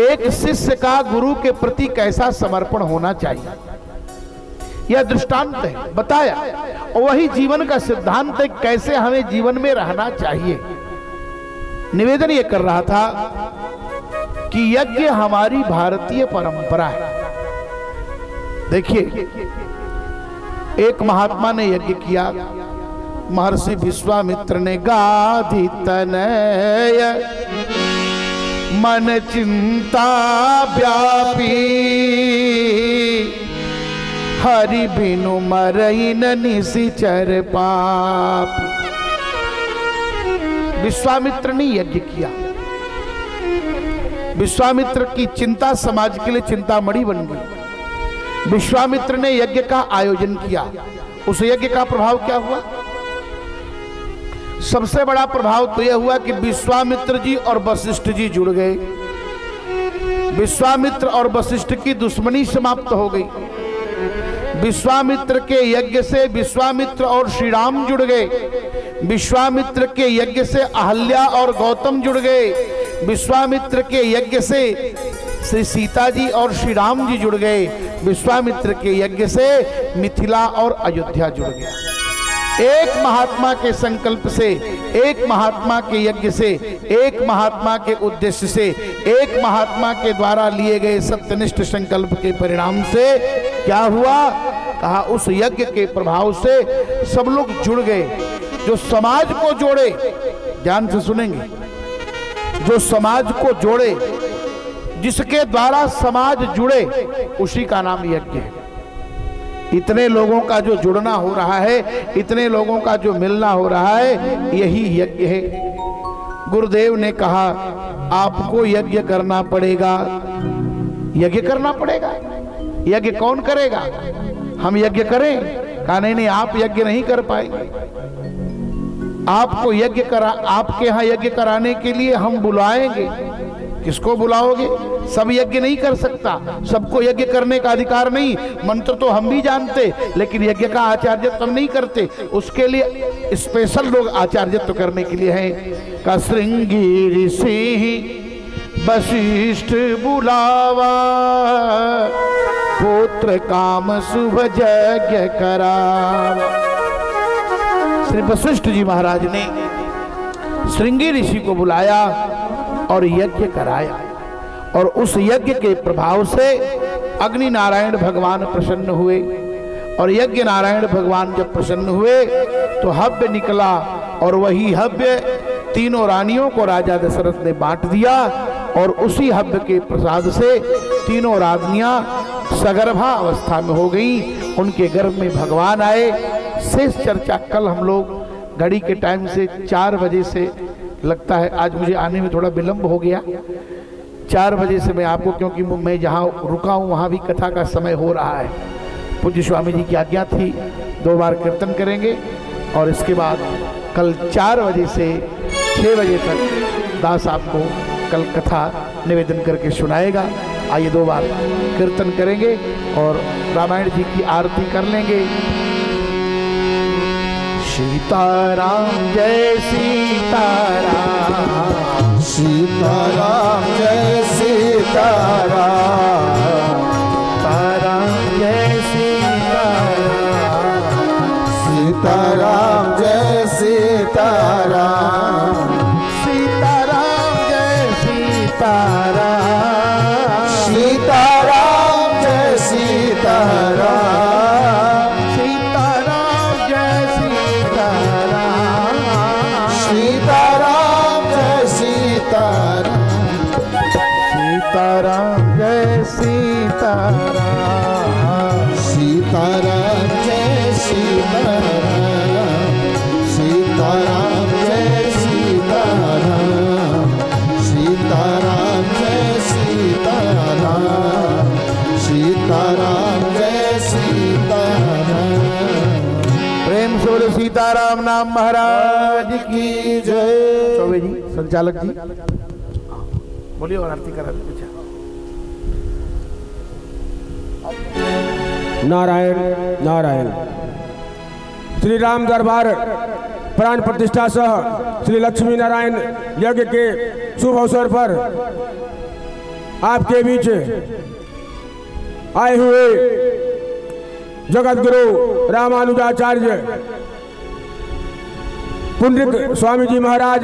एक शिष्य का गुरु के प्रति कैसा समर्पण होना चाहिए, यह दृष्टांत है, बताया। और वही जीवन का सिद्धांत है, कैसे हमें जीवन में रहना चाहिए। निवेदन यह कर रहा था कि यज्ञ हमारी भारतीय परंपरा है। देखिए, एक महात्मा ने यज्ञ किया, महर्षि विश्वामित्र ने गाधि तनय मन चिंता व्यापी, हरि बिनु मरई न निशिचर पापी। विश्वामित्र ने यज्ञ किया। विश्वामित्र की चिंता समाज के लिए चिंतामणि बन गई। विश्वामित्र ने यज्ञ का आयोजन किया। उस यज्ञ का प्रभाव क्या हुआ? सबसे बड़ा प्रभाव तो यह हुआ कि विश्वामित्र जी और वशिष्ठ जी जुड़ गए। विश्वामित्र और वशिष्ठ की दुश्मनी समाप्त हो गई। विश्वामित्र के यज्ञ से विश्वामित्र और श्री राम जुड़ गए। विश्वामित्र के यज्ञ से अहल्या और गौतम जुड़ गए। विश्वामित्र के यज्ञ से श्री सीता जी और श्री राम जी जुड़ गए। विश्वामित्र के यज्ञ से मिथिला और अयोध्या जुड़ गया। एक महात्मा के संकल्प से, एक महात्मा के यज्ञ से, एक महात्मा के उद्देश्य से, एक महात्मा के द्वारा लिए गए सत्यनिष्ठ संकल्प के परिणाम से क्या हुआ? कहा, उस यज्ञ के प्रभाव से सब लोग जुड़ गए। जो समाज को जोड़े, ध्यान से सुनेंगे, जो समाज को जोड़े, जिसके द्वारा समाज जुड़े, उसी का नाम यज्ञ है। इतने लोगों का जो जुड़ना हो रहा है, इतने लोगों का जो मिलना हो रहा है, यही यज्ञ है। गुरुदेव ने कहा आपको यज्ञ करना पड़ेगा। यज्ञ करना पड़ेगा। यज्ञ कौन करेगा? हम यज्ञ करें? कहा नहीं नहीं, आप यज्ञ नहीं कर पाएंगे। आपको यज्ञ करा, आपके यहाँ यज्ञ कराने के लिए हम बुलाएंगे। किसको बुलाओगे? सब यज्ञ नहीं कर सकता, सबको यज्ञ करने का अधिकार नहीं। मंत्र तो हम भी जानते, लेकिन यज्ञ का आचार्यत्व हम नहीं करते। उसके लिए स्पेशल लोग आचार्यत्व करने के लिए हैं। का श्रृंगी ऋषि वशिष्ठ बुलावा, पुत्र काम शुभ यज्ञ करावा। श्री वशिष्ठ जी महाराज ने श्रृंगी ऋषि को बुलाया और यज्ञ कराया, और उस यज्ञ के प्रभाव से अग्नि नारायण भगवान प्रसन्न हुए। और यज्ञ नारायण भगवान जब प्रसन्न हुए तो हव्य निकला, और वही हव्य तीनों रानियों को राजा दशरथ ने बांट दिया। और उसी हव्य के प्रसाद से तीनों रानियां सगर्भा अवस्था में हो गई। उनके गर्भ में भगवान आए। शेष चर्चा कल हम लोग घड़ी के टाइम से 4 बजे से, लगता है आज मुझे आने में थोड़ा विलंब हो गया, 4 बजे से मैं आपको, क्योंकि मैं जहाँ रुका हूँ वहाँ भी कथा का समय हो रहा है। पूज्य स्वामी जी की आज्ञा थी 2 बार कीर्तन करेंगे, और इसके बाद कल 4 बजे से 6 बजे तक दास आपको कल कथा निवेदन करके सुनाएगा। आइए 2 बार कीर्तन करेंगे और रामायण जी की आरती कर लेंगे। सीताराम जय सीताराम, सीताराम जय सीताराम, सीताराम जय सीताराम, सीताराम जय सीताराम, सीताराम जय सीताराम, सीताराम जय सीताराम, सीताराम जय सीताराम, सीताराम जय सीताराम, सीताराम जय सीताराम, सीताराम जय सीताराम, सीताराम जय सीताराम। प्रेम से बोले सीताराम नाम महाराज की जय। चौबे जी, संचालक जी बोलिए और आरती करा दीजिए। नारायण नारायण। श्री राम दरबार प्राण प्रतिष्ठा सह श्री लक्ष्मी नारायण यज्ञ के शुभ अवसर पर आपके बीच आए हुए जगत गुरु रामानुजाचार्य पुंडरिक स्वामी जी महाराज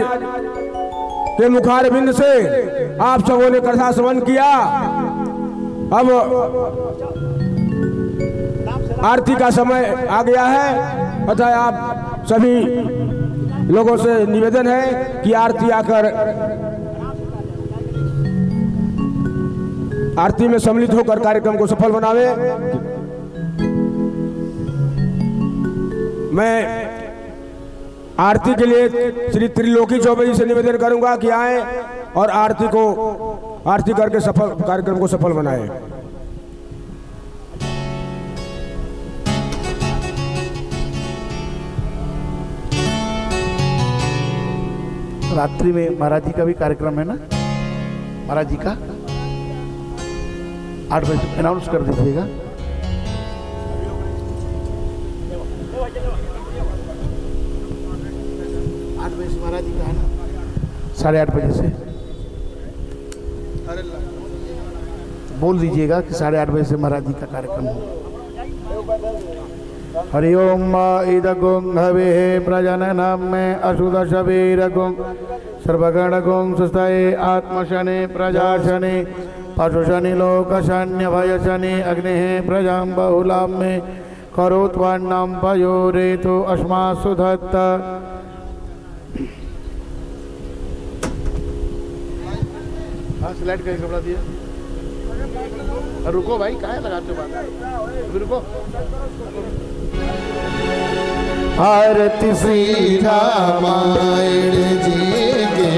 के मुखारबिंद से आप सबों ने कथा श्रवण किया। अब आरती का समय आ गया है, अतः आप सभी लोगों से निवेदन है कि आरती आकर आरती में सम्मिलित होकर कार्यक्रम को सफल बनावे। मैं आरती के लिए श्री त्रिलोकी चौबे जी से निवेदन करूंगा कि आए और आरती करके कार्यक्रम को सफल बनाए। रात्रि में महाराज जी का भी कार्यक्रम है ना, महाराज जी का 8 बजे अनाउंस कर दीजिएगा। महाराज जी का है ना 8:30 बजे से बोल दीजिएगा कि 8:30 बजे से महाराज जी का कार्यक्रम हो। हरि ओम इदगुं हवे प्रजननम में अशुदशवीरगुं सर्वगणगुं सुस्थये आत्मशने प्रजाशने पशुशनि लोकशन्य भयशनि अग्निः प्रजां बहुलां में करोत्वन्नं पयोरेतु अस्मासु धत्त हाँ स्लाइड का कपड़ा दिया। रुको भाई, काहे लगाते हो बात, रुको। आरती श्री रामायण जी के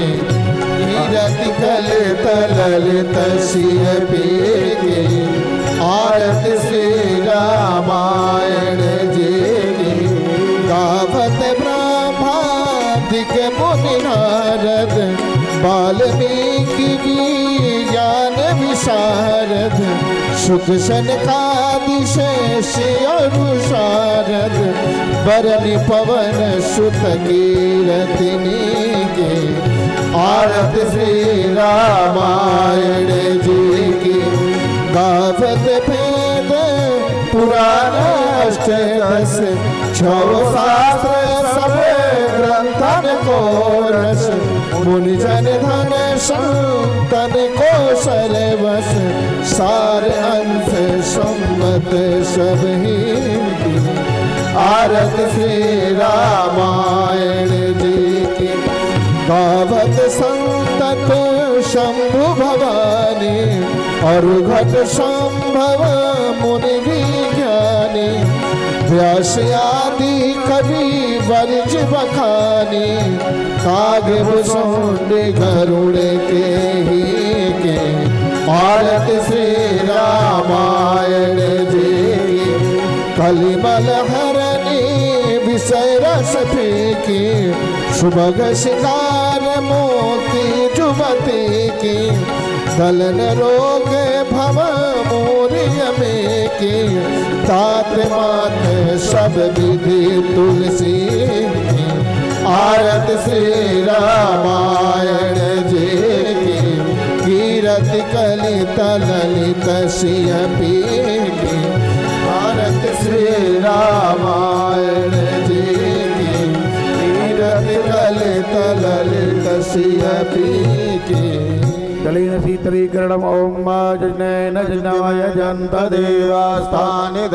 कीरति कल तललित सिय के। आरती श्री रामायण जी के गावत ब्रह्मादिक मुनि नारद वाल्मीकि ज्ञान विशारद सुख सनकादि शेष अनुशारद बरनि पवन सुत कीरतिनी के। आरती श्री रामायण जी की गावत भेद पुराण अष्टदश छौ शास्त्र सब ग्रंथन को रस मुनि जन धन संतन को सरवस सार अंश सम्मत सब ही। आरती श्री रामायण जी की गावत संतत शंभु भवानी और घट संभव मुनि विज्ञानी व्यास आदि कवि वर्ज बखानी काग भुसुंड गरुड़ के ही के। आरती श्री रामायण जी कलिमल हरणी विषय रस फीकी सुभग शिकार मोती जुबती की दलन रोग भव मोरिय में की तात मात सब विधि तुलसी की। आरती श्री रामायण जी की कीरति कलि तललित सिय की। आरती श्री रामायण जी की कीरति कलि तललित सिय की। कलीन शीतलीकरणम ओम मा जजनैन जजनाय जन्त देवास्थाने